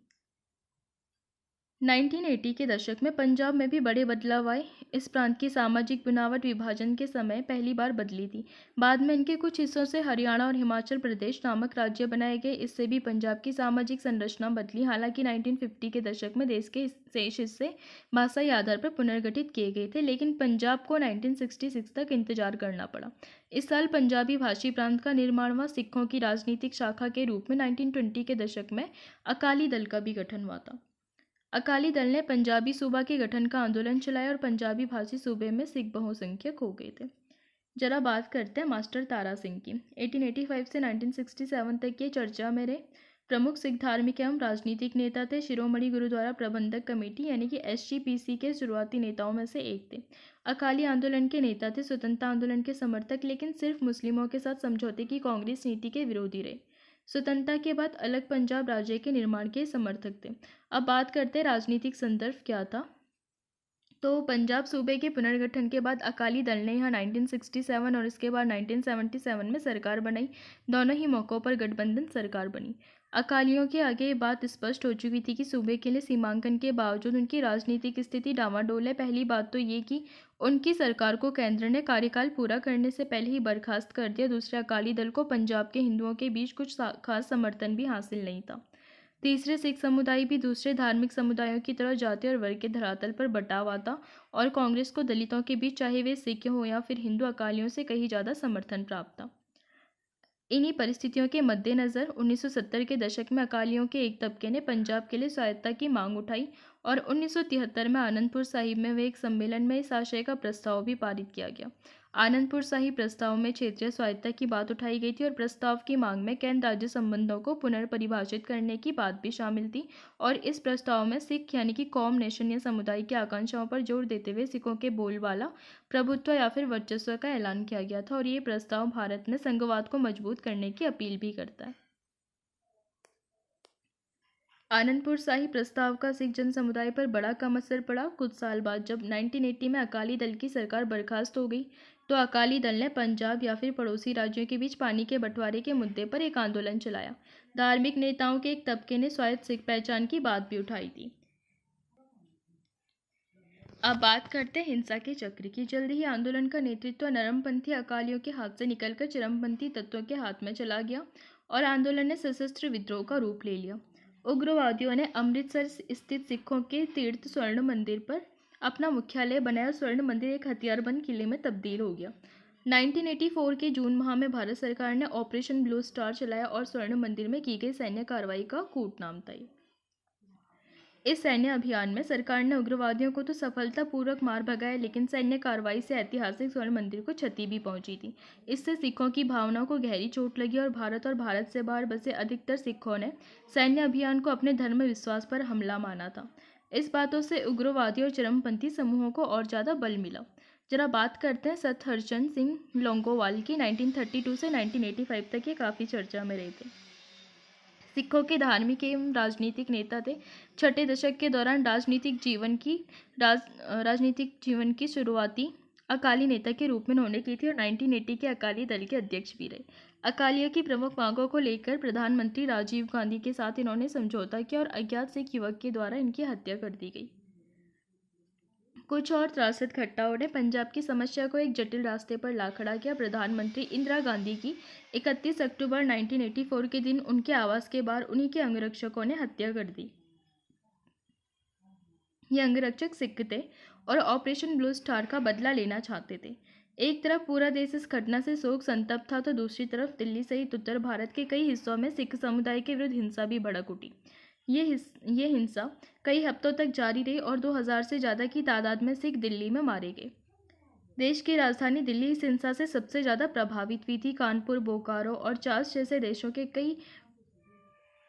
1980 के दशक में पंजाब में भी बड़े बदलाव आए। इस प्रांत की सामाजिक बनावट विभाजन के समय पहली बार बदली थी। बाद में इनके कुछ हिस्सों से हरियाणा और हिमाचल प्रदेश नामक राज्य बनाए गए। इससे भी पंजाब की सामाजिक संरचना बदली। हालांकि 1950 के दशक में देश के शेष हिस्से भाषाई आधार पर पुनर्गठित किए गए थे, लेकिन पंजाब को 1966 तक इंतजार करना पड़ा। इस साल पंजाबी भाषी प्रांत का निर्माण हुआ। सिखों की राजनीतिक शाखा के रूप में 1920 के दशक में अकाली दल का भी गठन हुआ था। अकाली दल ने पंजाबी सूबा के गठन का आंदोलन चलाया और पंजाबी भाषी सूबे में सिख बहुसंख्यक हो गए थे। जरा बात करते हैं मास्टर तारा सिंह की। 1885 से 1967 तक ये चर्चा में रहे। प्रमुख सिख धार्मिक एवं राजनीतिक नेता थे। शिरोमणि गुरुद्वारा प्रबंधक कमेटी यानी कि SGPC के शुरुआती नेताओं में से एक थे। अकाली आंदोलन के नेता थे। स्वतंत्रता आंदोलन के समर्थक, लेकिन सिर्फ मुस्लिमों के साथ समझौते की कांग्रेस नीति के विरोधी रहे। स्वतंत्रता के बाद अलग पंजाब राज्य के निर्माण के समर्थक थे। अब बात करते हैं राजनीतिक संदर्भ क्या था। तो पंजाब सूबे के पुनर्गठन के बाद अकाली दल ने यहाँ 1967 और इसके बाद 1977 में सरकार बनाई। दोनों ही मौक़ों पर गठबंधन सरकार बनी। अकालियों के आगे ये बात स्पष्ट हो चुकी थी कि सूबे के लिए सीमांकन के बावजूद उनकी राजनीतिक स्थिति डामाडोल है। पहली बात तो ये कि उनकी सरकार को केंद्र ने कार्यकाल पूरा करने से पहले ही बर्खास्त कर दिया। दूसरे, अकाली दल को पंजाब के हिंदुओं के बीच कुछ खास समर्थन भी हासिल नहीं था। तीसरे, सिख समुदाय भी दूसरे धार्मिक समुदायों की तरह जाति और वर्ग के धरातल पर बटा हुआ था और कांग्रेस को दलितों के बीच, चाहे वे सिख हो या फिर हिंदू, अकालियों से कहीं ज़्यादा समर्थन प्राप्त था। इन्हीं परिस्थितियों के मद्देनज़र 1970 के दशक में अकालियों के एक तबके ने पंजाब के लिए स्वायत्तता की मांग उठाई और 1973 में आनंदपुर साहिब में हुए एक सम्मेलन में इस आशय का प्रस्ताव भी पारित किया गया। आनंदपुर साहिब प्रस्ताव में क्षेत्रीय स्वायत्तता की बात उठाई गई थी और प्रस्ताव की मांग में केंद्र राज्य संबंधों को पुनर्परिभाषित करने की बात भी शामिल थी। और इस प्रस्ताव में सिख यानी कि कौम, नेशन या समुदाय की आकांक्षाओं पर जोर देते हुए सिखों के बोलबाला, प्रभुत्व या फिर वर्चस्व का ऐलान किया गया था। और ये प्रस्ताव भारत में संघवाद को मजबूत करने की अपील भी करता है। आनंदपुर साहिब प्रस्ताव का सिख जन समुदाय पर बड़ा कम असर पड़ा। कुछ साल बाद जब 1980 में अकाली दल की सरकार बर्खास्त हो गई तो अकाली दल ने पंजाब या फिर पड़ोसी राज्यों के बीच पानी के बंटवारे के मुद्दे पर एक आंदोलन चलाया। धार्मिक नेताओं के एक तबके ने स्वायत्त सिख पहचान की बात भी उठाई थी। अब बात करते हैं हिंसा के चक्र की। जल्द ही आंदोलन का नेतृत्व नरमपंथी अकालियों के हाथ से निकलकर चरमपंथी तत्वों के हाथ में चला गया और आंदोलन ने सशस्त्र विद्रोह का रूप ले लिया। उग्रवादियों ने अमृतसर स्थित सिखों के तीर्थ स्वर्ण मंदिर पर अपना मुख्यालय बनाया। स्वर्ण मंदिर एक हथियारबंद किले में तब्दील हो गया। 1984 के जून माह में भारत सरकार ने ऑपरेशन ब्लू स्टार चलाया और स्वर्ण मंदिर में की गई सैन्य कार्रवाई का कूट नाम था। इस सैन्य अभियान में सरकार ने उग्रवादियों को तो सफलतापूर्वक मार भगाया, लेकिन सैन्य कार्रवाई से ऐतिहासिक स्वर्ण मंदिर को क्षति भी पहुंची थी। इससे सिखों की भावनाओं को गहरी चोट लगी और भारत से बाहर बसे अधिकतर सिखों ने सैन्य अभियान को अपने धर्म विश्वास पर हमला माना था। इस बातों से उग्रवादी और चरमपंथी समूहों को और ज़्यादा बल मिला। जरा बात करते हैं सत हरिचंद सिंह लोंगोवाल की। 1932 से 1985 तक ये काफ़ी चर्चा में रहे थे। सिखों के धार्मिक एवं राजनीतिक नेता थे। छठे दशक के दौरान राजनीतिक जीवन की शुरुआती अकाली नेता के रूप में उन्होंने की थी और 1980 के अकाली दल के अध्यक्ष भी रहे। अकालियों की प्रमुख मांगों को लेकर प्रधानमंत्री राजीव गांधी के साथ इन्होंने समझौता किया और अज्ञात सिख युवक के द्वारा इनकी हत्या कर दी गई। कुछ और त्रासद घटनाओं ने पंजाब की समस्या को एक जटिल रास्ते पर ला खड़ा किया। प्रधानमंत्री इंदिरा गांधी की 31 अक्टूबर 1984 के दिन उनके आवास के बाहर उन्हीं के अंगरक्षकों ने हत्या कर दी। ये अंगरक्षक सिख थे और ऑपरेशन ब्लू स्टार का बदला लेना चाहते थे। एक तरफ पूरा देश इस घटना से शोक संतप्त था तो दूसरी तरफ दिल्ली सहित उत्तर भारत के कई हिस्सों में सिख समुदाय के विरुद्ध हिंसा भी भड़क उठी। ये हिंसा कई हफ्तों तक जारी रही और 2000 से ज़्यादा की तादाद में सिख दिल्ली में मारे गए। देश की राजधानी दिल्ली इस हिंसा से सबसे ज़्यादा प्रभावित हुई थी। कानपुर, बोकारो और चास जैसे देशों के कई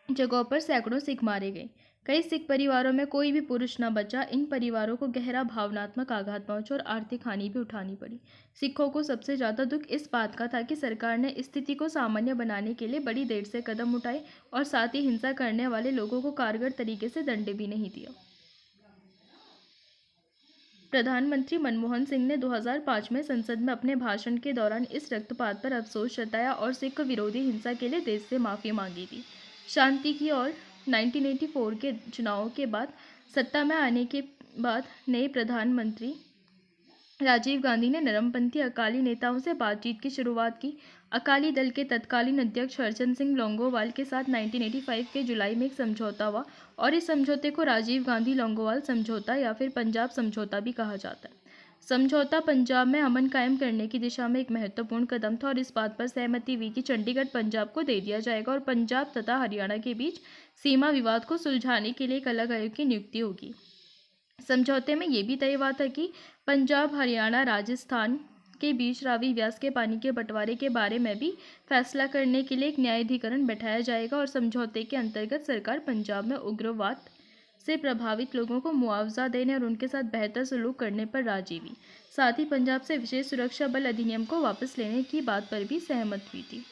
जगहों पर सैकड़ों सिख मारे गए। कई सिख परिवारों में कोई भी पुरुष न बचा। इन परिवारों को गहरा भावनात्मक आघात पहुंचा और आर्थिक हानि भी उठानी पड़ी। सिखों को सबसे ज़्यादा दुख इस बात का था कि सरकार ने स्थिति को सामान्य बनाने के लिए बड़ी देर से कदम उठाए और साथ ही हिंसा करने वाले लोगों को कारगर तरीके से दंड भी नहीं दिया। प्रधानमंत्री मनमोहन सिंह ने 2005 में संसद में अपने भाषण के दौरान इस रक्तपात पर अफसोस जताया और सिख विरोधी हिंसा के लिए देश से माफ़ी मांगी थी। शांति की और 1984 के चुनावों के बाद सत्ता में आने के बाद नए प्रधानमंत्री राजीव गांधी ने नरमपंथी अकाली नेताओं से बातचीत की शुरुआत की। अकाली दल के तत्कालीन अध्यक्ष हरचंद सिंह लोंगोवाल के साथ 1985 के जुलाई में एक समझौता हुआ और इस समझौते को राजीव गांधी लोंगोवाल समझौता या फिर पंजाब समझौता भी कहा जाता है। समझौता पंजाब में अमन कायम करने की दिशा में एक महत्वपूर्ण कदम था और इस बात पर सहमति हुई कि चंडीगढ़ पंजाब को दे दिया जाएगा और पंजाब तथा हरियाणा के बीच सीमा विवाद को सुलझाने के लिए एक अलग आयोग की नियुक्ति होगी। समझौते में यह भी तय हुआ था कि पंजाब, हरियाणा, राजस्थान के बीच रावी व्यास के पानी के बंटवारे के बारे में भी फैसला करने के लिए एक न्यायाधिकरण बैठाया जाएगा और समझौते के अंतर्गत सरकार पंजाब में उग्रवाद से प्रभावित लोगों को मुआवजा देने और उनके साथ बेहतर सलूक करने पर राजी हुई। साथ ही पंजाब से विशेष सुरक्षा बल अधिनियम को वापस लेने की बात पर भी सहमत हुई थी।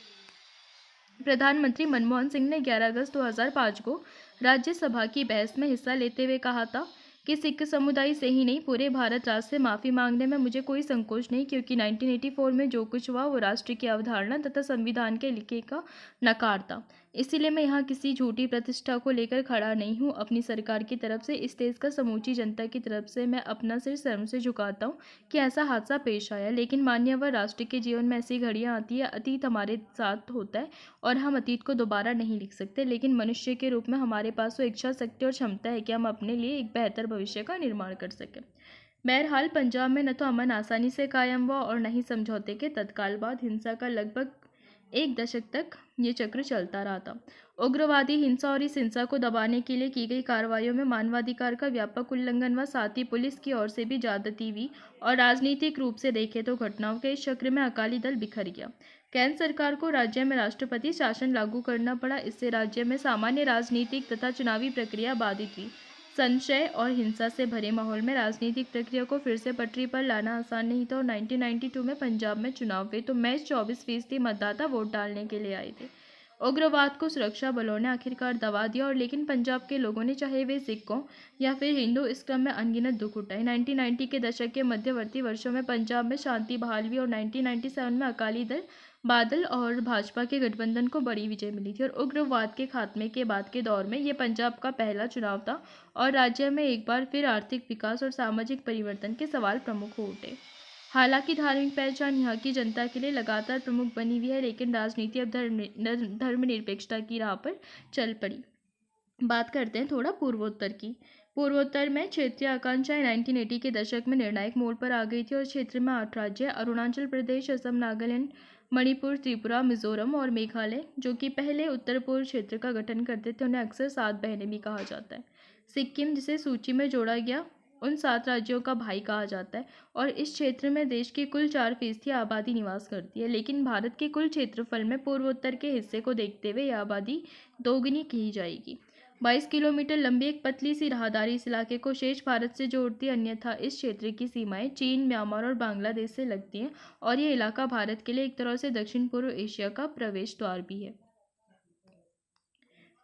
प्रधानमंत्री मनमोहन सिंह ने 11 अगस्त 2005 को राज्यसभा की बहस में हिस्सा लेते हुए कहा था कि सिख समुदाय से ही नहीं पूरे भारत राष्ट्र से माफ़ी मांगने में मुझे कोई संकोच नहीं, क्योंकि 1984 में जो कुछ हुआ वो राष्ट्र की अवधारणा तथा संविधान के लिखे का नकार था। इसीलिए मैं यहाँ किसी झूठी प्रतिष्ठा को लेकर खड़ा नहीं हूँ। अपनी सरकार की तरफ से इस देश का समूची जनता की तरफ से मैं अपना सिर शर्म से झुकाता हूँ कि ऐसा हादसा पेश आया, लेकिन मान्यवर राष्ट्र के जीवन में ऐसी घड़ियाँ आती है। अतीत हमारे साथ होता है और हम अतीत को दोबारा नहीं लिख सकते, लेकिन मनुष्य के रूप में हमारे पास वो इच्छा शक्ति और क्षमता है कि हम अपने लिए एक बेहतर भविष्य का निर्माण कर सकें। बहरहाल पंजाब में न तो अमन आसानी से कायम हुआ और न ही समझौते के तत्काल बाद हिंसा का लगभग एक दशक तक ये चक्र चलता रहा था। उग्रवादी हिंसा और इस हिंसा को दबाने के लिए की गई कार्रवाइयों में मानवाधिकार का व्यापक उल्लंघन व साथ ही पुलिस की ओर से भी ज्यादती हुई और राजनीतिक रूप से देखें तो घटनाओं के इस चक्र में अकाली दल बिखर गया। केंद्र सरकार को राज्य में राष्ट्रपति शासन लागू करना पड़ा। इससे राज्य में सामान्य राजनीतिक तथा चुनावी प्रक्रिया बाधित हुई। संशय और हिंसा से भरे माहौल में राजनीतिक प्रक्रिया को फिर से पटरी पर लाना आसान नहीं था और 1992 में पंजाब में चुनाव हुए तो महज 24% मतदाता वोट डालने के लिए आए थे। उग्रवाद को सुरक्षा बलों ने आखिरकार दबा दिया और लेकिन पंजाब के लोगों ने, चाहे वे सिख हों या फिर हिंदू, इस क्रम में अनगिनत दुख उठाए। 1990 के दशक के मध्यवर्ती वर्षों में पंजाब में शांति बहाल हुई और 1997 में अकाली दल, बादल और भाजपा के गठबंधन को बड़ी विजय मिली थी और उग्रवाद के खात्मे के बाद के दौर में ये पंजाब का पहला चुनाव था और राज्य में एक बार फिर आर्थिक विकास और सामाजिक परिवर्तन के सवाल प्रमुख हो उठे। हालांकि धार्मिक पहचान यहाँ की जनता के लिए लगातार प्रमुख बनी हुई है, लेकिन राजनीति अब धर्मनिरपेक्षता की राह पर चल पड़ी। बात करते हैं थोड़ा पूर्वोत्तर की। पूर्वोत्तर में क्षेत्रीय आकांक्षाएं 1980 के दशक में निर्णायक मोड़ पर आ गई थी और क्षेत्र में 8 राज्य अरुणाचल प्रदेश, असम, नागालैंड, मणिपुर, त्रिपुरा, मिजोरम और मेघालय, जो कि पहले उत्तर पूर्व क्षेत्र का गठन करते थे, उन्हें अक्सर 7 बहनें भी कहा जाता है। सिक्किम, जिसे सूची में जोड़ा गया, उन 7 राज्यों का भाई कहा जाता है और इस क्षेत्र में देश की कुल 4% आबादी निवास करती है, लेकिन भारत के कुल क्षेत्रफल में पूर्वोत्तर के हिस्से को देखते हुए यह आबादी दोगुनी की जाएगी। 22 किलोमीटर लंबी एक पतली सी राहदारी इस इलाके को शेष भारत से जोड़ती है। अन्यथा इस क्षेत्र की सीमाएं चीन, म्यांमार और बांग्लादेश से लगती हैं और ये इलाका भारत के लिए एक तरह से दक्षिण पूर्व एशिया का प्रवेश द्वार भी है।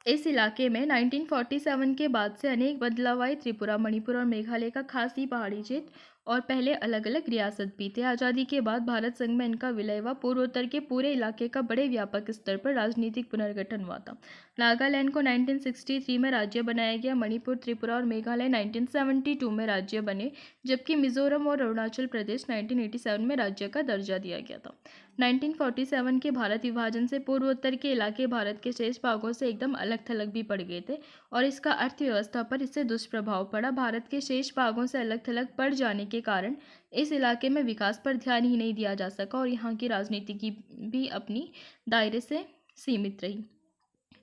इस इलाके में 1947 के बाद से अनेक बदलाव आए। त्रिपुरा, मणिपुर और मेघालय का खासी पहाड़ी क्षेत्र और पहले अलग अलग रियासत भी थे। आज़ादी के बाद भारत संघ में इनका विलय हुआ। पूर्वोत्तर के पूरे इलाके का बड़े व्यापक स्तर पर राजनीतिक पुनर्गठन हुआ था। नागालैंड को 1963 में राज्य बनाया गया। मणिपुर, त्रिपुरा और मेघालय 1972 में राज्य बने, जबकि मिजोरम और अरुणाचल प्रदेश 1987 में राज्य का दर्जा दिया गया था। 1947 के भारत विभाजन से पूर्वोत्तर के इलाके भारत के शेष भागों से एकदम अलग थलग भी पड़ गए थे और इसका अर्थव्यवस्था पर इससे दुष्प्रभाव पड़ा। भारत के शेष भागों से अलग थलग पड़ जाने के कारण इस इलाके में विकास पर ध्यान ही नहीं दिया जा सका और यहाँ की राजनीति की भी अपनी दायरे से सीमित रही।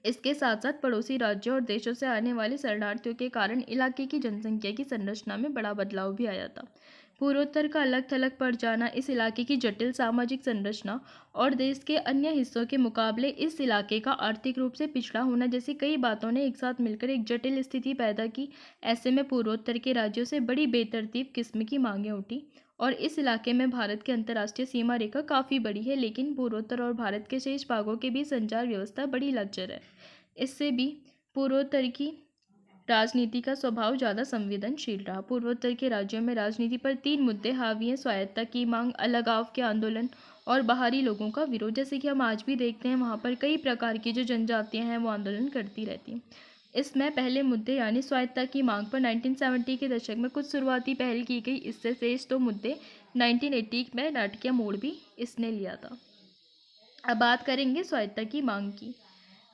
इसके साथ साथ पड़ोसी राज्यों और देशों से आने वाले शरणार्थियों के कारण इलाके की जनसंख्या की संरचना में बड़ा बदलाव भी आया था। पूर्वोत्तर का अलग थलग पड़ जाना, इस इलाके की जटिल सामाजिक संरचना और देश के अन्य हिस्सों के मुकाबले इस इलाके का आर्थिक रूप से पिछड़ा होना जैसी कई बातों ने एक साथ मिलकर एक जटिल स्थिति पैदा की। ऐसे में पूर्वोत्तर के राज्यों से बड़ी बेतरतीब किस्म की मांगें उठी और इस इलाके में भारत की अंतर्राष्ट्रीय सीमा रेखा काफ़ी बड़ी है, लेकिन पूर्वोत्तर और भारत के शेष भागों के बीच संचार व्यवस्था बड़ी लचर है। इससे भी पूर्वोत्तर की राजनीति का स्वभाव ज़्यादा संवेदनशील रहा। पूर्वोत्तर के राज्यों में राजनीति पर 3 मुद्दे हावी हैं: स्वायत्तता की मांग, अलगाव के आंदोलन और बाहरी लोगों का विरोध। जैसे कि हम आज भी देखते हैं, वहाँ पर कई प्रकार की जो जनजातियाँ हैं वो आंदोलन करती रहती हैं। इसमें पहले मुद्दे यानी स्वायत्तता की मांग पर 1970 के दशक में कुछ शुरुआती पहल की गई। इससे शेष 2 मुद्दे 1980 में नाटकीय मोड़ भी इसने लिया था। अब बात करेंगे स्वायत्तता की मांग की।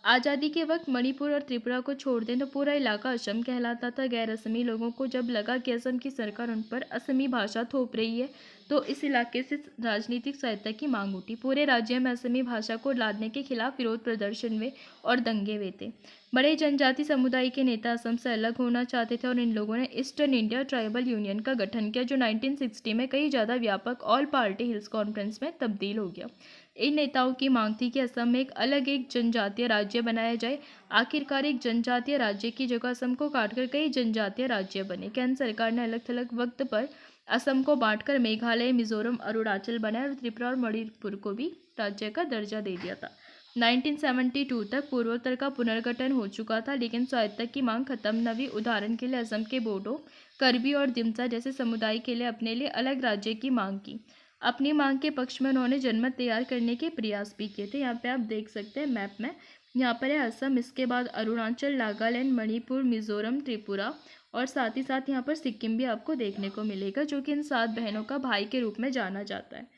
आज़ादी के वक्त मणिपुर और त्रिपुरा को छोड़ दें तो पूरा इलाका असम कहलाता था। गैर असमी लोगों को जब लगा कि असम की सरकार उन पर असमी भाषा थोप रही है तो इस इलाके से राजनीतिक स्वायत्तता की मांग उठी। पूरे राज्य में असमी भाषा को लादने के खिलाफ विरोध प्रदर्शन हुए और दंगे हुए थे। बड़े जनजाति समुदाय के नेता असम से अलग होना चाहते थे और इन लोगों ने ईस्टर्न इंडिया ट्राइबल यूनियन का गठन किया, जो 1960 में कई ज़्यादा व्यापक ऑल पार्टी हिल्स कॉन्फ्रेंस में तब्दील हो गया। इन नेताओं की मांग थी कि असम में एक जनजातीय राज्य बनाया जाए। आखिरकार एक जनजातीय राज्य की जगह असम को काटकर कई जनजातीय राज्य बने। केंद्र सरकार ने अलग थलग वक्त पर असम को बांटकर मेघालय, मिजोरम, अरुणाचल बनाया और त्रिपुरा और मणिपुर को भी राज्य का दर्जा दे दिया था। 1972 तक पूर्वोत्तर का पुनर्गठन हो चुका था, लेकिन स्वायत्तता की मांग खत्म न हुई। उदाहरण के लिए असम के बोडो, कर्बी और दिमसा जैसे समुदाय के लिए अपने लिए अलग राज्य की मांग की। अपनी मांग के पक्ष में उन्होंने जनमत तैयार करने के प्रयास भी किए थे। यहाँ पे आप देख सकते हैं मैप में, यहाँ पर है असम, इसके बाद अरुणाचल, नागालैंड, मणिपुर, मिजोरम, त्रिपुरा और साथ ही साथ यहाँ पर सिक्किम भी आपको देखने को मिलेगा, जो कि इन 7 बहनों का भाई के रूप में जाना जाता है।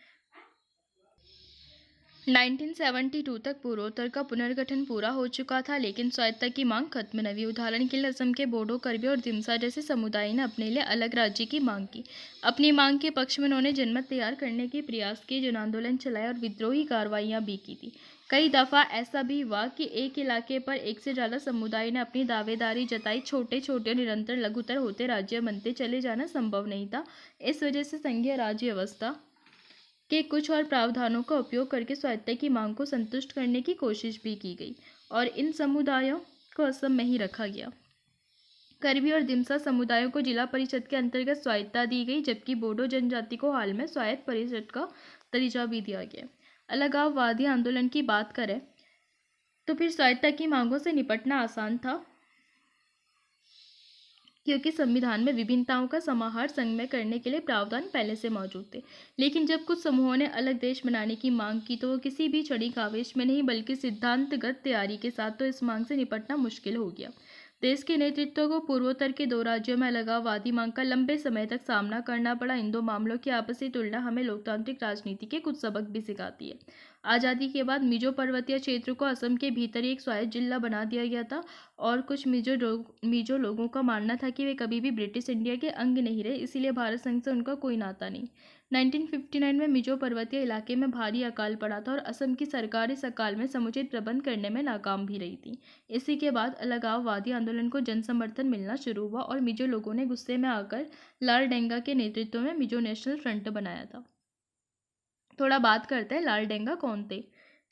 1972 तक पूर्वोत्तर का पुनर्गठन पूरा हो चुका था, लेकिन स्वायत्तता की मांग खत्म न हुई। उदाहरण के लिए असम के बोडो, कर्बी और दिमसा जैसे समुदाय ने अपने लिए अलग राज्य की मांग की। अपनी मांग के पक्ष में उन्होंने जनमत तैयार करने के प्रयास किए, जन आंदोलन चलाए और विद्रोही कार्रवाइयाँ भी की थी। कई दफ़ा ऐसा भी हुआ कि एक इलाके पर एक से ज़्यादा समुदाय ने अपनी दावेदारी जताई। छोटे छोटे निरंतर लघुतर होते राज्य बनते चले जाना संभव नहीं था। इस वजह से संघीय राज्य व्यवस्था के कुछ और प्रावधानों का उपयोग करके स्वायत्तता की मांग को संतुष्ट करने की कोशिश भी की गई और इन समुदायों को असम में ही रखा गया। कर्बी और दिमसा समुदायों को जिला परिषद के अंतर्गत स्वायत्तता दी गई, जबकि बोडो जनजाति को हाल में स्वायत्त परिषद का दर्जा भी दिया गया। अलगाववादी आंदोलन की बात करें तो फिर स्वायत्तता की मांगों से निपटना आसान था, क्योंकि संविधान में विभिन्नताओं का समाहार संघ में करने के लिए प्रावधान पहले से मौजूद थे। लेकिन जब कुछ समूहों ने अलग देश बनाने की मांग की तो वो किसी भी क्षणिक आवेश में नहीं बल्कि सिद्धांतगत तैयारी के साथ, तो इस मांग से निपटना मुश्किल हो गया। देश के नेतृत्व को पूर्वोत्तर के 2 राज्यों में अलगाववादी मांग का लंबे समय तक सामना करना पड़ा। इन 2 मामलों की आपसी तुलना हमें लोकतांत्रिक राजनीति के कुछ सबक भी सिखाती है। आज़ादी के बाद मिजो पर्वतीय क्षेत्र को असम के भीतर ही एक स्वायत्त जिला बना दिया गया था और कुछ मिजो लोगों का मानना था कि वे कभी भी ब्रिटिश इंडिया के अंग नहीं रहे, इसीलिए भारत संघ से उनका कोई नाता नहीं। 1959 में मिजो पर्वतीय इलाके में भारी अकाल पड़ा था और असम की सरकार इस अकाल में समुचित प्रबंध करने में नाकाम भी रही थी। इसी के बाद अलगाववादी आंदोलन को जनसमर्थन मिलना शुरू हुआ और मिजो लोगों ने गुस्से में आकर लाल डेंगा के नेतृत्व में मिजो नेशनल फ्रंट बनाया था। थोड़ा बात करते हैं लाल डेंगा कौन थे।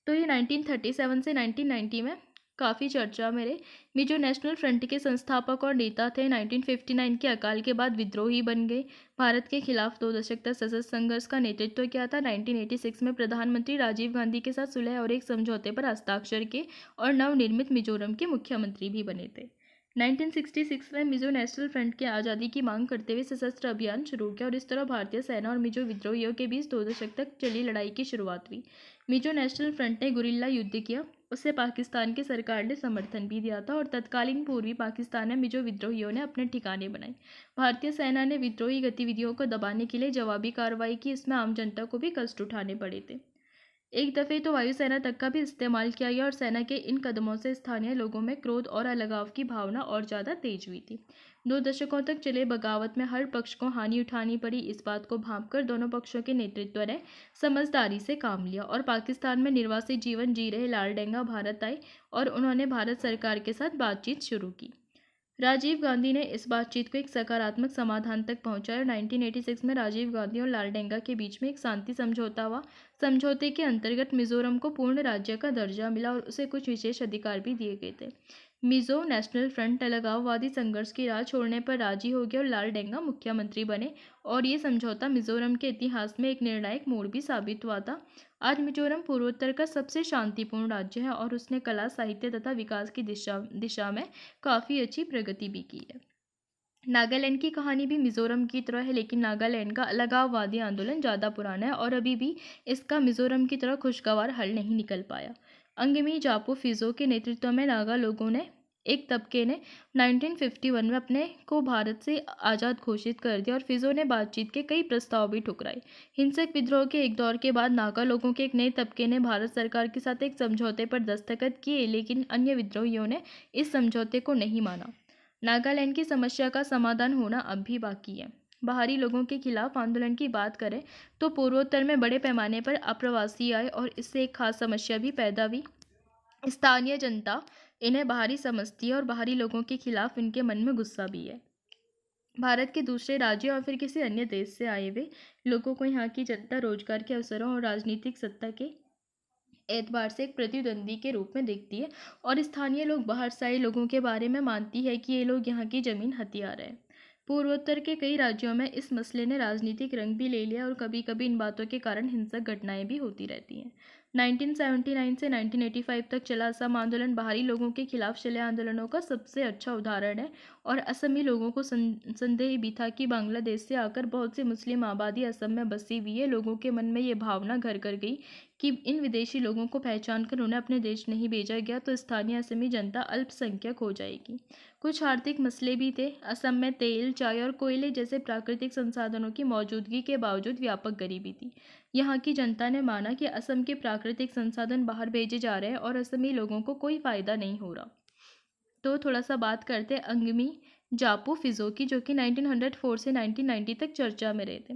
तो ये 1937 से 1990 में काफ़ी चर्चा में रहे। मिजो नेशनल फ्रंट के संस्थापक और नेता थे। 1959 के अकाल के बाद विद्रोही बन गए। भारत के खिलाफ 2 दशक तक सशस्त्र संघर्ष का नेतृत्व किया था। 1986 में प्रधानमंत्री राजीव गांधी के साथ सुलह और एक समझौते पर हस्ताक्षर किए और नवनिर्मित मिजोरम के मुख्यमंत्री भी बने थे। 1966 में मिजो नेशनल फ्रंट के आज़ादी की मांग करते हुए सशस्त्र अभियान शुरू किया और इस तरह भारतीय सेना और मिजो विद्रोहियों के बीच 2 दशक तक चली लड़ाई की शुरुआत हुई। मिजो नेशनल फ्रंट ने गुरिल्ला युद्ध किया, उससे पाकिस्तान की सरकार ने समर्थन भी दिया था और तत्कालीन पूर्वी पाकिस्तान में मिजो विद्रोहियों ने अपने ठिकाने बनाए। भारतीय सेना ने विद्रोही गतिविधियों को दबाने के लिए जवाबी कार्रवाई की, इसमें आम जनता को भी कष्ट उठाने पड़े थे। एक दफ़े तो वायुसेना तक का भी इस्तेमाल किया गया और सेना के इन कदमों से स्थानीय लोगों में क्रोध और अलगाव की भावना और ज़्यादा तेज हुई थी। 2 दशकों तक चले बगावत में हर पक्ष को हानि उठानी पड़ी। इस बात को भांपकर दोनों पक्षों के नेतृत्व ने समझदारी से काम लिया और पाकिस्तान में निर्वासित जीवन जी रहे लालडेंगा भारत आए और उन्होंने भारत सरकार के साथ बातचीत शुरू की। राजीव गांधी ने इस बातचीत को एक सकारात्मक समाधान तक पहुंचाया और 1986 में राजीव गांधी और लालडेंगा के बीच में एक शांति समझौता हुआ। समझौते के अंतर्गत मिजोरम को पूर्ण राज्य का दर्जा मिला और उसे कुछ विशेष अधिकार भी दिए गए थे। मिजो नेशनल फ्रंट अलगाववादी संघर्ष की राह छोड़ने पर राजी हो गया और लालडेंगा मुख्यमंत्री बने और ये समझौता मिजोरम के इतिहास में एक निर्णायक मोड़ भी साबित हुआ था। आज मिजोरम पूर्वोत्तर का सबसे शांतिपूर्ण राज्य है और उसने कला, साहित्य तथा विकास की दिशा में काफ़ी अच्छी प्रगति भी की है। नागालैंड की कहानी भी मिजोरम की तरह है, लेकिन नागालैंड का अलगाववादी आंदोलन ज़्यादा पुराना है और अभी भी इसका मिजोरम की तरह खुशगवार हल नहीं निकल पाया। अंगमी जापो फिजो के नेतृत्व में नागा लोगों ने एक तबके ने 1951 में अपने को भारत से आज़ाद घोषित कर दिया और फिजो ने बातचीत के कई प्रस्ताव भी ठुकराए। हिंसक विद्रोह के एक दौर के बाद नागा लोगों के एक नए तबके ने भारत सरकार के साथ एक समझौते पर दस्तखत किए, लेकिन अन्य विद्रोहियों ने इस समझौते को नहीं माना। नागालैंड की समस्या का समाधान होना अब भी बाकी है। बाहरी लोगों के खिलाफ आंदोलन की बात करें तो पूर्वोत्तर में बड़े पैमाने पर अप्रवासी आए और इससे एक खास समस्या भी पैदा हुई। स्थानीय जनता इन्हें बाहरी समझती है और बाहरी लोगों के खिलाफ इनके मन में गुस्सा भी है। भारत के दूसरे राज्यों और फिर किसी अन्य देश से आए हुए लोगों को यहाँ की जनता रोजगार के अवसरों और राजनीतिक सत्ता के एतबार से एक प्रतिद्वंदी के रूप में देखती है और स्थानीय लोग बाहर से आए लोगों के बारे में मानती है कि ये लोग यहाँ की जमीन हथिया रहे हैं। पूर्वोत्तर के कई राज्यों में इस मसले ने राजनीतिक रंग भी ले लिया और कभी कभी इन बातों के कारण हिंसक घटनाएं भी होती रहती हैं। 1979 से 1985 तक चला असम आंदोलन बाहरी लोगों के खिलाफ चले आंदोलनों का सबसे अच्छा उदाहरण है और असमी लोगों को संदेह भी था कि बांग्लादेश से आकर बहुत सी मुस्लिम आबादी असम में बसी हुई है। लोगों के मन में ये भावना घर कर गई कि इन विदेशी लोगों को पहचान कर उन्हें अपने देश नहीं भेजा गया तो स्थानीय असमी जनता अल्पसंख्यक हो जाएगी। कुछ आर्थिक मसले भी थे। असम में तेल, चाय और कोयले जैसे प्राकृतिक संसाधनों की मौजूदगी के बावजूद व्यापक गरीबी थी। यहाँ की जनता ने माना कि असम के प्राकृतिक संसाधन बाहर भेजे जा रहे हैं और असमी लोगों को कोई फ़ायदा नहीं हो रहा। तो थोड़ा सा बात करते हैं अंगमी जापो फिजो की, जो कि 1904 से 1990 तक चर्चा में रहे थे।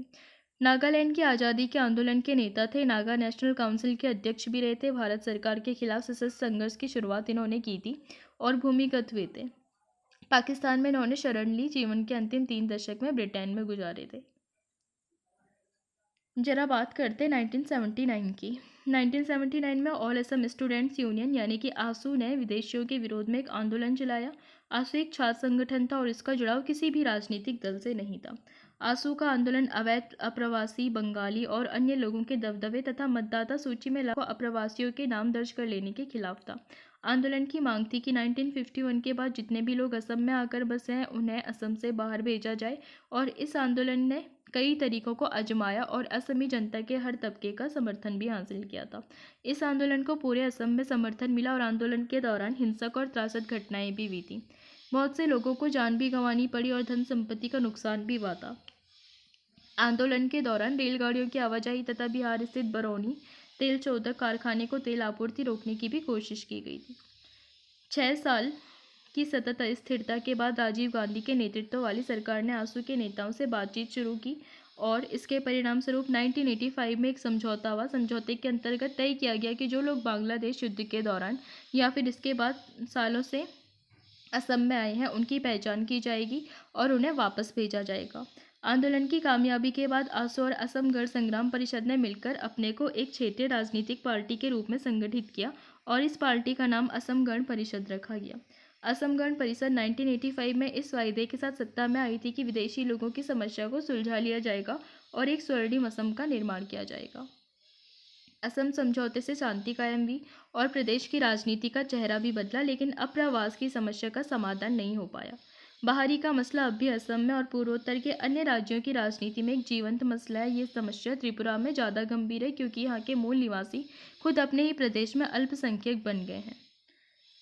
नागालैंड की आज़ादी के आंदोलन के नेता थे। नागा नेशनल काउंसिल के अध्यक्ष भी रहे थे। भारत सरकार के खिलाफ सशस्त्र संघर्ष की शुरुआत इन्होंने की थी और भूमिगत हुए थे। पाकिस्तान में इन्होंने शरण ली। जीवन के अंतिम 3 दशक में ब्रिटेन में गुजारे थे। जरा बात करते हैं 1979 की। 1979 में ऑल असम स्टूडेंट्स यूनियन यानी कि आसू ने विदेशियों के विरोध में एक आंदोलन चलाया। आसू एक छात्र संगठन था और इसका जुड़ाव किसी भी राजनीतिक दल से नहीं था। आसू का आंदोलन अवैध अप्रवासी, बंगाली और अन्य लोगों के दबदबे तथा मतदाता सूची में लाखों अप्रवासियों के नाम दर्ज कर लेने के खिलाफ था। आंदोलन की मांग थी कि 1951 के बाद जितने भी लोग असम में आकर बसे हैं उन्हें असम से बाहर भेजा जाए और इस आंदोलन ने कई तरीकों को आजमाया और असमी जनता के हर तबके का समर्थन भी हासिल किया था। इस आंदोलन को पूरे असम में समर्थन मिला और आंदोलन के दौरान हिंसक और त्रासद घटनाएं भी हुई थी। बहुत से लोगों को जान भी गंवानी पड़ी और धन संपत्ति का नुकसान भी हुआ था। आंदोलन के दौरान रेलगाड़ियों की आवाजाही तथा बिहार स्थित बरौनी तेल शोधक कारखाने को तेल आपूर्ति रोकने की भी कोशिश की गई थी। 6 साल की सतत अस्थिरता के बाद राजीव गांधी के नेतृत्व वाली सरकार ने आसू के नेताओं से बातचीत शुरू की और इसके परिणाम स्वरूप 1985 में एक समझौता हुआ। समझौते के अंतर्गत तय किया गया कि जो लोग बांग्लादेश युद्ध के दौरान या फिर इसके बाद सालों से असम में आए हैं उनकी पहचान की जाएगी और उन्हें वापस भेजा जाएगा। आंदोलन की कामयाबी के बाद आसू और असम गण संग्राम परिषद ने मिलकर अपने को एक क्षेत्रीय राजनीतिक पार्टी के रूप में संगठित किया और इस पार्टी का नाम असम गण परिषद रखा गया। असम गण परिषद 1985 में इस वायदे के साथ सत्ता में आई थी कि विदेशी लोगों की समस्या को सुलझा लिया जाएगा और एक स्वर्णिम असम का निर्माण किया जाएगा। असम समझौते से शांति कायम हुई और प्रदेश की राजनीति का चेहरा भी बदला, लेकिन अप्रवास की समस्या का समाधान नहीं हो पाया। बाहरी का मसला अब भी असम में और पूर्वोत्तर के अन्य राज्यों की राजनीति में एक जीवंत मसला है। ये समस्या त्रिपुरा में ज़्यादा गंभीर है क्योंकि यहाँ के मूल निवासी खुद अपने ही प्रदेश में अल्पसंख्यक बन गए हैं।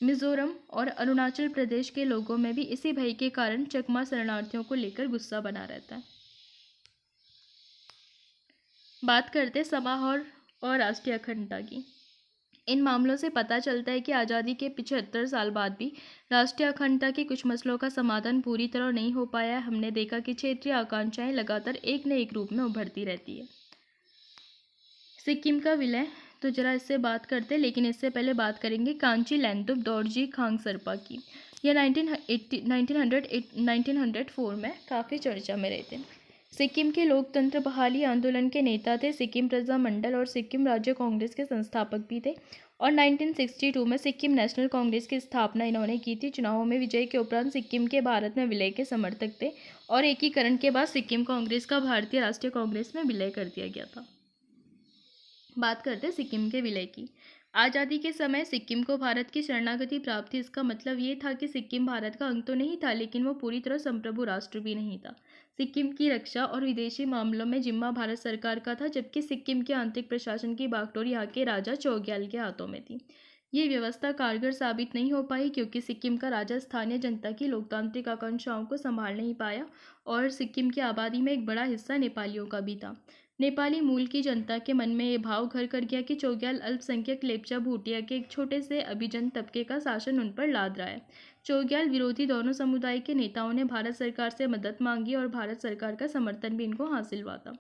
मिजोरम और अरुणाचल प्रदेश के लोगों में भी इसी भय के कारण चकमा शरणार्थियों को लेकर गुस्सा बना रहता है। बात करते समाहर और राष्ट्रीय अखंडता की। इन मामलों से पता चलता है कि आज़ादी के 75 साल बाद भी राष्ट्रीय अखंडता के कुछ मसलों का समाधान पूरी तरह नहीं हो पाया है। हमने देखा कि क्षेत्रीय आकांक्षाएं लगातार एक न एक रूप में उभरती रहती है। सिक्किम का विलय, तो जरा इससे बात करते हैं, लेकिन इससे पहले बात करेंगे कांची लेंतुप दोरजी खांगसरपा की। यह 1904 में काफ़ी चर्चा में रहे थे। सिक्किम के लोकतंत्र बहाली आंदोलन के नेता थे। सिक्किम प्रजा मंडल और सिक्किम राज्य कांग्रेस के संस्थापक भी थे और 1962 में सिक्किम नेशनल कांग्रेस की स्थापना इन्होंने की थी। चुनावों में विजय के उपरांत सिक्किम के भारत में विलय के समर्थक थे और एकीकरण के बाद सिक्किम कांग्रेस का भारतीय राष्ट्रीय कांग्रेस में विलय कर दिया गया था। बात करते हैं सिक्किम के विलय की। आज़ादी के समय सिक्किम को भारत की शरणागति प्राप्त थी। इसका मतलब ये था कि सिक्किम भारत का अंग तो नहीं था, लेकिन वो पूरी तरह संप्रभु राष्ट्र भी नहीं था। सिक्किम की रक्षा और विदेशी मामलों में जिम्मा भारत सरकार का था, जबकि सिक्किम के आंतरिक प्रशासन की बागडोर यहाँ के राजा चौग्याल के हाथों में थी। ये व्यवस्था कारगर साबित नहीं हो पाई क्योंकि सिक्किम का राजा स्थानीय जनता की लोकतांत्रिक आकांक्षाओं को संभाल नहीं पाया और सिक्किम की आबादी में एक बड़ा हिस्सा नेपालियों का भी था। नेपाली मूल की जनता के मन में ये भाव घर कर गया कि चौग्याल अल्पसंख्यक लेपचा भूटिया के एक छोटे से अभिजन तबके का शासन उन पर लाद रहा है। चौग्याल विरोधी दोनों समुदाय के नेताओं ने भारत सरकार से मदद मांगी और भारत सरकार का समर्थन भी इनको हासिल हुआ था।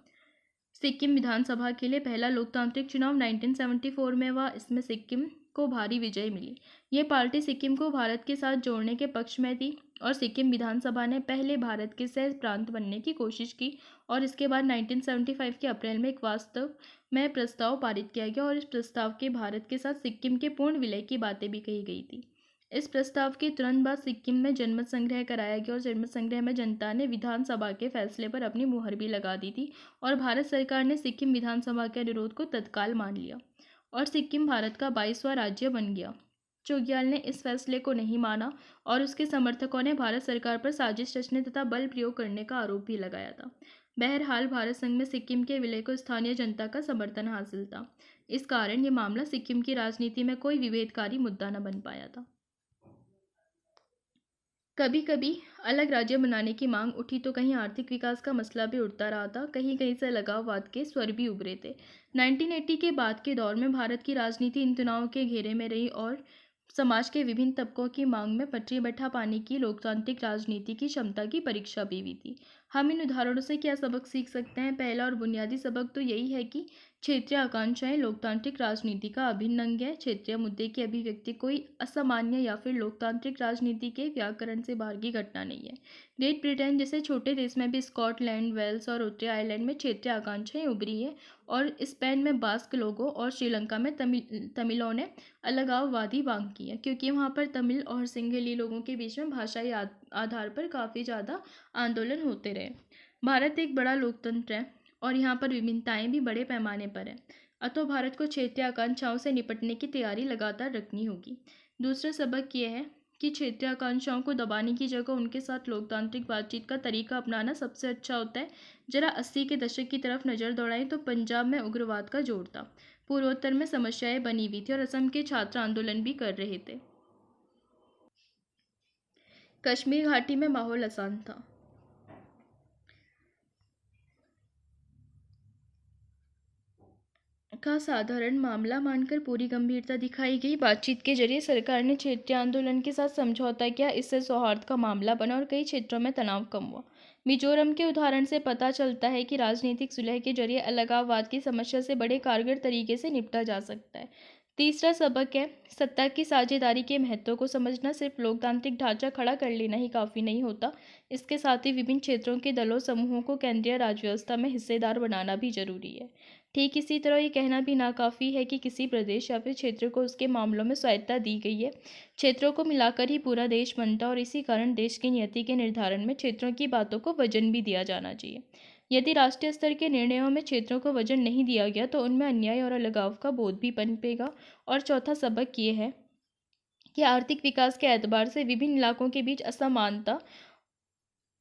सिक्किम विधानसभा के लिए पहला लोकतांत्रिक चुनाव 1974 में हुआ। इसमें सिक्किम को भारी विजय मिली। ये पार्टी सिक्किम को भारत के साथ जोड़ने के पक्ष में थी और सिक्किम विधानसभा ने पहले भारत के सह प्रांत बनने की कोशिश की और इसके बाद 1975 के अप्रैल में एक वास्तव में प्रस्ताव पारित किया गया और इस प्रस्ताव के भारत के साथ सिक्किम के पूर्ण विलय की बातें भी कही गई थी। इस प्रस्ताव के तुरंत बाद सिक्किम में जनमत संग्रह कराया गया और जनमत संग्रह में जनता ने विधानसभा के फैसले पर अपनी मुहर भी लगा दी थी और भारत सरकार ने सिक्किम विधानसभा के अनुरोध को तत्काल मान लिया और सिक्किम भारत का 22वां राज्य बन गया। चौग्याल ने इस फैसले को नहीं माना और उसके समर्थकों ने भारत सरकार पर साजिश रचने तथा बल प्रयोग करने का आरोप भी लगाया था। बहरहाल भारत संघ में सिक्किम के विलय को स्थानीय जनता का समर्थन हासिल था। इस कारण ये मामला सिक्किम की राजनीति में कोई विभेदकारी मुद्दा न बन पाया था। कभी कभी अलग राज्य बनाने की मांग उठी तो कहीं आर्थिक विकास का मसला भी उठता रहा था, कहीं कहीं से लगाववाद के स्वर भी उभरे थे। 1980 के बाद के दौर में भारत की राजनीति इन तनावों के घेरे में रही और समाज के विभिन्न तबकों की मांग में पटरी बैठा पाने की लोकतांत्रिक राजनीति की क्षमता की परीक्षा भी हुई थी। हम इन उदाहरणों से क्या सबक सीख सकते हैं? पहला और बुनियादी सबक तो यही है कि क्षेत्रीय आकांक्षाएं लोकतांत्रिक राजनीति का अभिन्न अंग है। क्षेत्रीय मुद्दे की अभिव्यक्ति कोई असामान्य या फिर लोकतांत्रिक राजनीति के व्याकरण से बाहर की घटना नहीं है। ग्रेट ब्रिटेन जैसे छोटे देश में भी स्कॉटलैंड, वेल्स और उत्तरी आयरलैंड में क्षेत्रीय आकांक्षाएं उभरी है और स्पेन में बास्क लोगों और श्रीलंका में तमिलों ने अलगाववादी मांग की है क्योंकि वहाँ पर तमिल और सिंहली लोगों के बीच में भाषाई आधार पर काफ़ी ज़्यादा आंदोलन होते रहे। भारत एक बड़ा लोकतंत्र है और यहाँ पर विभिन्नताएं भी बड़े पैमाने पर है, अतः भारत को क्षेत्रीय आकांक्षाओं से निपटने की तैयारी लगातार रखनी होगी। दूसरा सबक यह है कि क्षेत्रीय आकांक्षाओं को दबाने की जगह उनके साथ लोकतांत्रिक बातचीत का तरीका अपनाना सबसे अच्छा होता है। जरा 80 के दशक की तरफ नज़र दौड़ाएं तो पंजाब में उग्रवाद का जोर था, पूर्वोत्तर में समस्याएं बनी हुई थी और असम के छात्र आंदोलन भी कर रहे थे। कश्मीर घाटी में माहौल आसान था। का साधारण मामला मानकर पूरी गंभीरता दिखाई गई। बातचीत के जरिए सरकार ने क्षेत्रीय आंदोलन के साथ समझौता किया, इससे सौहार्द का मामला बना और कई क्षेत्रों में तनाव कम हुआ। मिजोरम के उदाहरण से पता चलता है कि राजनीतिक सुलह के जरिए अलगाववाद की समस्या से बड़े कारगर तरीके से निपटा जा सकता है। तीसरा सबक है सत्ता की साझेदारी के महत्व को समझना। सिर्फ लोकतांत्रिक ढांचा खड़ा कर लेना ही काफ़ी नहीं होता, इसके साथ ही विभिन्न क्षेत्रों के दलों समूहों को केंद्रीय राज्य व्यवस्था में हिस्सेदार बनाना भी जरूरी है। ठीक इसी तरह ये कहना भी नाकाफ़ी है कि किसी प्रदेश या फिर क्षेत्र को उसके मामलों में स्वायत्तता दी गई है। क्षेत्रों को मिलाकर ही पूरा देश बनता और इसी कारण देश की नियति के निर्धारण में क्षेत्रों की बातों को वजन भी दिया जाना चाहिए। यदि राष्ट्रीय स्तर के निर्णयों में क्षेत्रों को वजन नहीं दिया गया तो उनमें अन्याय और अलगाव का बोध भी पनपेगा। और चौथा सबक ये है कि आर्थिक विकास के एतबार से विभिन्न इलाकों के बीच असमानता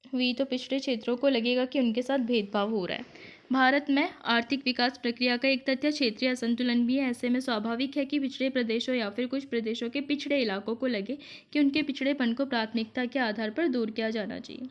हुई तो पिछड़े क्षेत्रों को लगेगा कि उनके साथ भेदभाव हो रहा है। भारत में आर्थिक विकास प्रक्रिया का एक तथ्य क्षेत्रीय असंतुलन भी है। ऐसे में स्वाभाविक है कि पिछड़े प्रदेशों या फिर कुछ प्रदेशों के पिछड़े इलाकों को लगे कि उनके पिछड़ेपन को प्राथमिकता के आधार पर दूर किया जाना चाहिए।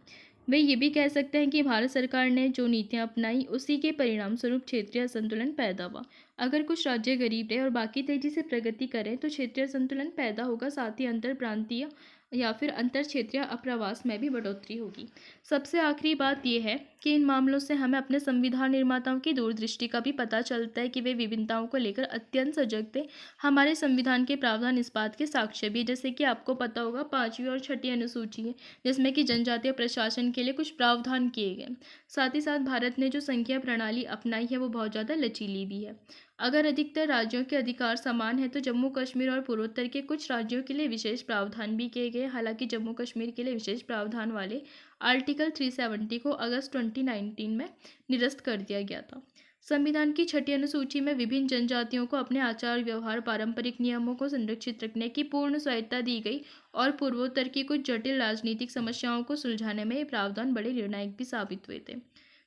वे ये भी कह सकते हैं कि भारत सरकार ने जो नीतियां अपनाई उसी के परिणाम स्वरूप क्षेत्रीय असंतुलन पैदा हुआ। अगर कुछ राज्य गरीब रहे और बाकी तेजी से प्रगति करें तो क्षेत्रीय असंतुलन पैदा होगा, साथ ही अंतर प्रांतीय या फिर अंतर क्षेत्रीय अप्रवास में भी बढ़ोतरी होगी। सबसे आखिरी बात यह है कि इन मामलों से हमें अपने संविधान निर्माताओं की दूरदृष्टि का भी पता चलता है कि वे विभिन्नताओं को लेकर अत्यंत सजग थे। हमारे संविधान के प्रावधान इस बात के साक्ष्य भी है। जैसे कि आपको पता होगा 5वीं और 6ठी अनुसूची है जिसमें कि जनजातीय प्रशासन के लिए कुछ प्रावधान किए गए। साथ ही साथ भारत ने जो संघीय प्रणाली अपनाई है वो बहुत ज़्यादा लचीली भी है। अगर अधिकतर राज्यों के अधिकार समान है तो जम्मू कश्मीर और पूर्वोत्तर के कुछ राज्यों के लिए विशेष प्रावधान भी किए गए। हालांकि जम्मू कश्मीर के लिए विशेष प्रावधान वाले आर्टिकल 370 को अगस्त 2019 में निरस्त कर दिया गया था। संविधान की 6ठी अनुसूची में विभिन्न जनजातियों को अपने आचार व्यवहार पारंपरिक नियमों को संरक्षित रखने की पूर्ण स्वायत्तता दी गई और पूर्वोत्तर की कुछ जटिल राजनीतिक समस्याओं को सुलझाने में ये प्रावधान बड़े निर्णायक भी साबित हुए थे।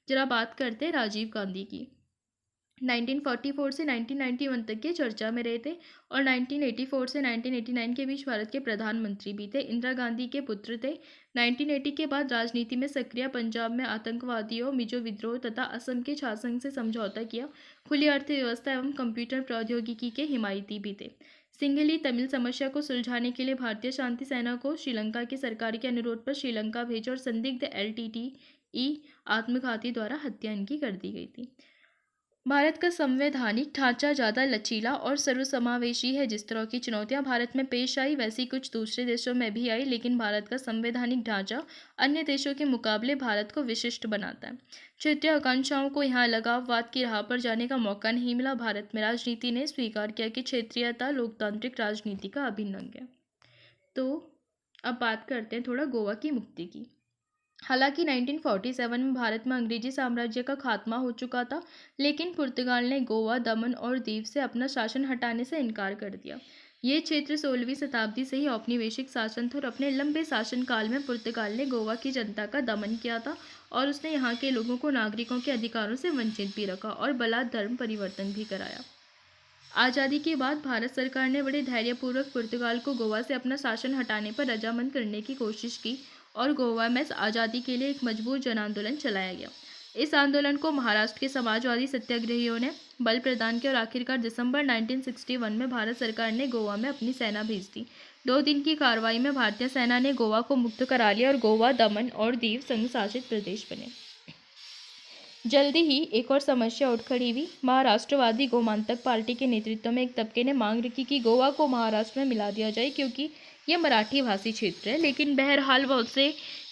जरा बात करते हैं राजीव गांधी की। 1944 से 1991 तक के चर्चा में रहे थे और 1984 से 1989 के बीच भारत के प्रधानमंत्री भी थे। इंदिरा गांधी के पुत्र थे। 1980 के बाद राजनीति में सक्रिय, पंजाब में आतंकवादियों, मिजो विद्रोह तथा असम के छासंग से समझौता किया, खुली अर्थव्यवस्था एवं कंप्यूटर प्रौद्योगिकी के हिमायती भी थे। सिंघली तमिल समस्या को सुलझाने के लिए भारतीय शांति सेना को श्रीलंका की सरकार के अनुरोध पर श्रीलंका भेजा और संदिग्ध LTTE आत्मघाती द्वारा हत्या इनकी कर दी गई थी। भारत का संवैधानिक ढांचा ज़्यादा लचीला और सर्वसमावेशी है। जिस तरह की चुनौतियां भारत में पेश आई वैसी कुछ दूसरे देशों में भी आई, लेकिन भारत का संवैधानिक ढांचा अन्य देशों के मुकाबले भारत को विशिष्ट बनाता है। क्षेत्रीय आकांक्षाओं को यहाँ अलगाववाद की राह पर जाने का मौका नहीं मिला। भारत में राजनीति ने स्वीकार किया कि क्षेत्रीयता लोकतांत्रिक राजनीति का अभिन्न अंग है। तो अब बात करते हैं थोड़ा गोवा की मुक्ति की। हालांकि 1947 में भारत में अंग्रेजी साम्राज्य का खात्मा हो चुका था, लेकिन पुर्तगाल ने गोवा, दमन और दीव से अपना शासन हटाने से इनकार कर दिया। ये क्षेत्र 16वीं शताब्दी से ही औपनिवेशिक शासन था और अपने लंबे शासनकाल में पुर्तगाल ने गोवा की जनता का दमन किया था और उसने यहाँ के लोगों को नागरिकों के अधिकारों से वंचित भी रखा और बलात् धर्म परिवर्तन भी कराया। आज़ादी के बाद भारत सरकार ने बड़े धैर्यपूर्वक पुर्तगाल को गोवा से अपना शासन हटाने पर रजामंद करने की कोशिश की और गोवा में आज़ादी के लिए एक मजबूत जन आंदोलन चलाया गया। इस आंदोलन को महाराष्ट्र के समाजवादी सत्याग्रहियों ने बल प्रदान किया और आखिरकार दिसंबर 1961 में भारत सरकार ने गोवा में अपनी सेना भेज दी। 2 दिन की कार्रवाई में भारतीय सेना ने गोवा को मुक्त करा लिया और गोवा, दमन और दीव संघ शासित प्रदेश बने। जल्दी ही एक और समस्या उठ खड़ी हुई। महाराष्ट्रवादी गोमांतक पार्टी के नेतृत्व में एक तबके ने मांग रखी कि गोवा को महाराष्ट्र में मिला दिया जाए क्योंकि यह मराठी भाषी क्षेत्र है। लेकिन बहरहाल बहुत से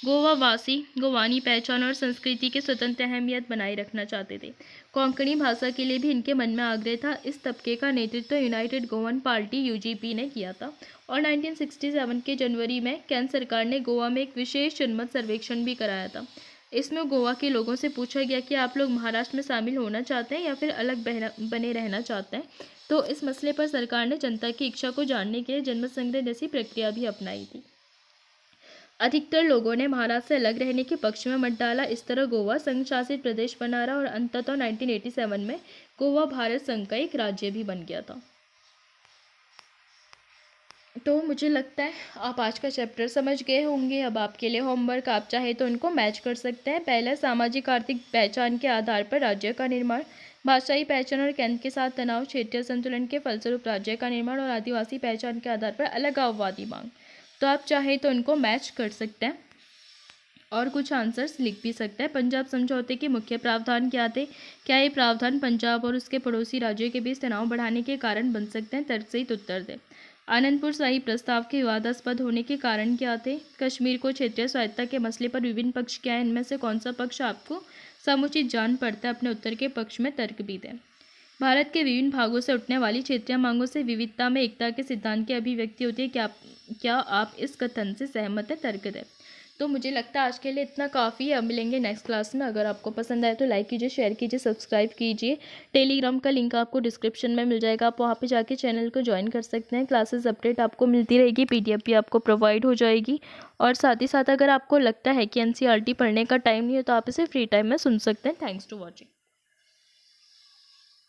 गोवावासी गोवानी पहचान और संस्कृति की स्वतंत्र अहमियत बनाए रखना चाहते थे। कोंकणी भाषा के लिए भी इनके मन में आग्रह था। इस तबके का नेतृत्व यूनाइटेड गोवन पार्टी UGP ने किया था और 1967 के जनवरी में केंद्र सरकार ने गोवा में एक विशेष जनमत सर्वेक्षण भी कराया था। इसमें गोवा के लोगों से पूछा गया कि आप लोग महाराष्ट्र में शामिल होना चाहते हैं या फिर अलग बने रहना चाहते हैं। तो इस मसले पर सरकार ने जनता की इच्छा को जानने के लिए जनमत संग्रह जैसी प्रक्रिया भी अपनाई थी। अधिकतर लोगों ने महाराष्ट्र से अलग रहने के पक्ष में मत डाला। इस तरह गोवा संघ शासित प्रदेश बना रहा और अंततः 1987 में गोवा भारत संघ का एक राज्य भी बन गया था। तो मुझे लगता है आप आज का चैप्टर समझ गए होंगे। अब आपके लिए होमवर्क, आप चाहे तो इनको मैच कर सकते हैं। पहला, सामाजिक आर्थिक पहचान के आधार पर राज्य का निर्माण, भाषाई पहचान और केंद्र के साथ तनाव, क्षेत्रीय संतुलन के फलस्वरूप राज्य का निर्माण और आदिवासी पहचान के आधार पर अलगाववादी मांग। तो आप चाहे तो इनको मैच कर सकते हैं और कुछ आंसर्स लिख भी सकते हैं। पंजाब समझौते के मुख्य प्रावधान क्या थे? क्या ये प्रावधान पंजाब और उसके पड़ोसी राज्यों के बीच तनाव बढ़ाने के कारण बन सकते हैं? तर्कसहित उत्तर दें। आनंदपुर शाही प्रस्ताव के विवादास्पद होने के कारण क्या थे? कश्मीर को क्षेत्रीय स्वायत्तता के मसले पर विभिन्न पक्ष क्या है? इनमें से कौन सा पक्ष आपको समुचित जान पड़ता है? अपने उत्तर के पक्ष में तर्क भी दें। भारत के विभिन्न भागों से उठने वाली क्षेत्रीय मांगों से विविधता में एकता के सिद्धांत की अभिव्यक्ति होती है। क्या आप इस कथन से सहमत है? तर्क दें। तो मुझे लगता है आज के लिए इतना काफ़ी है। अब मिलेंगे नेक्स्ट क्लास में। अगर आपको पसंद आए तो लाइक कीजिए, शेयर कीजिए, सब्सक्राइब कीजिए। टेलीग्राम का लिंक आपको डिस्क्रिप्शन में मिल जाएगा, आप वहाँ पे जाके चैनल को ज्वाइन कर सकते हैं। क्लासेस अपडेट आपको मिलती रहेगी, PDF भी आपको प्रोवाइड हो जाएगी। और साथ ही साथ अगर आपको लगता है कि NCERT पढ़ने का टाइम नहीं है तो आप इसे फ्री टाइम में सुन सकते हैं। Thanks to watching.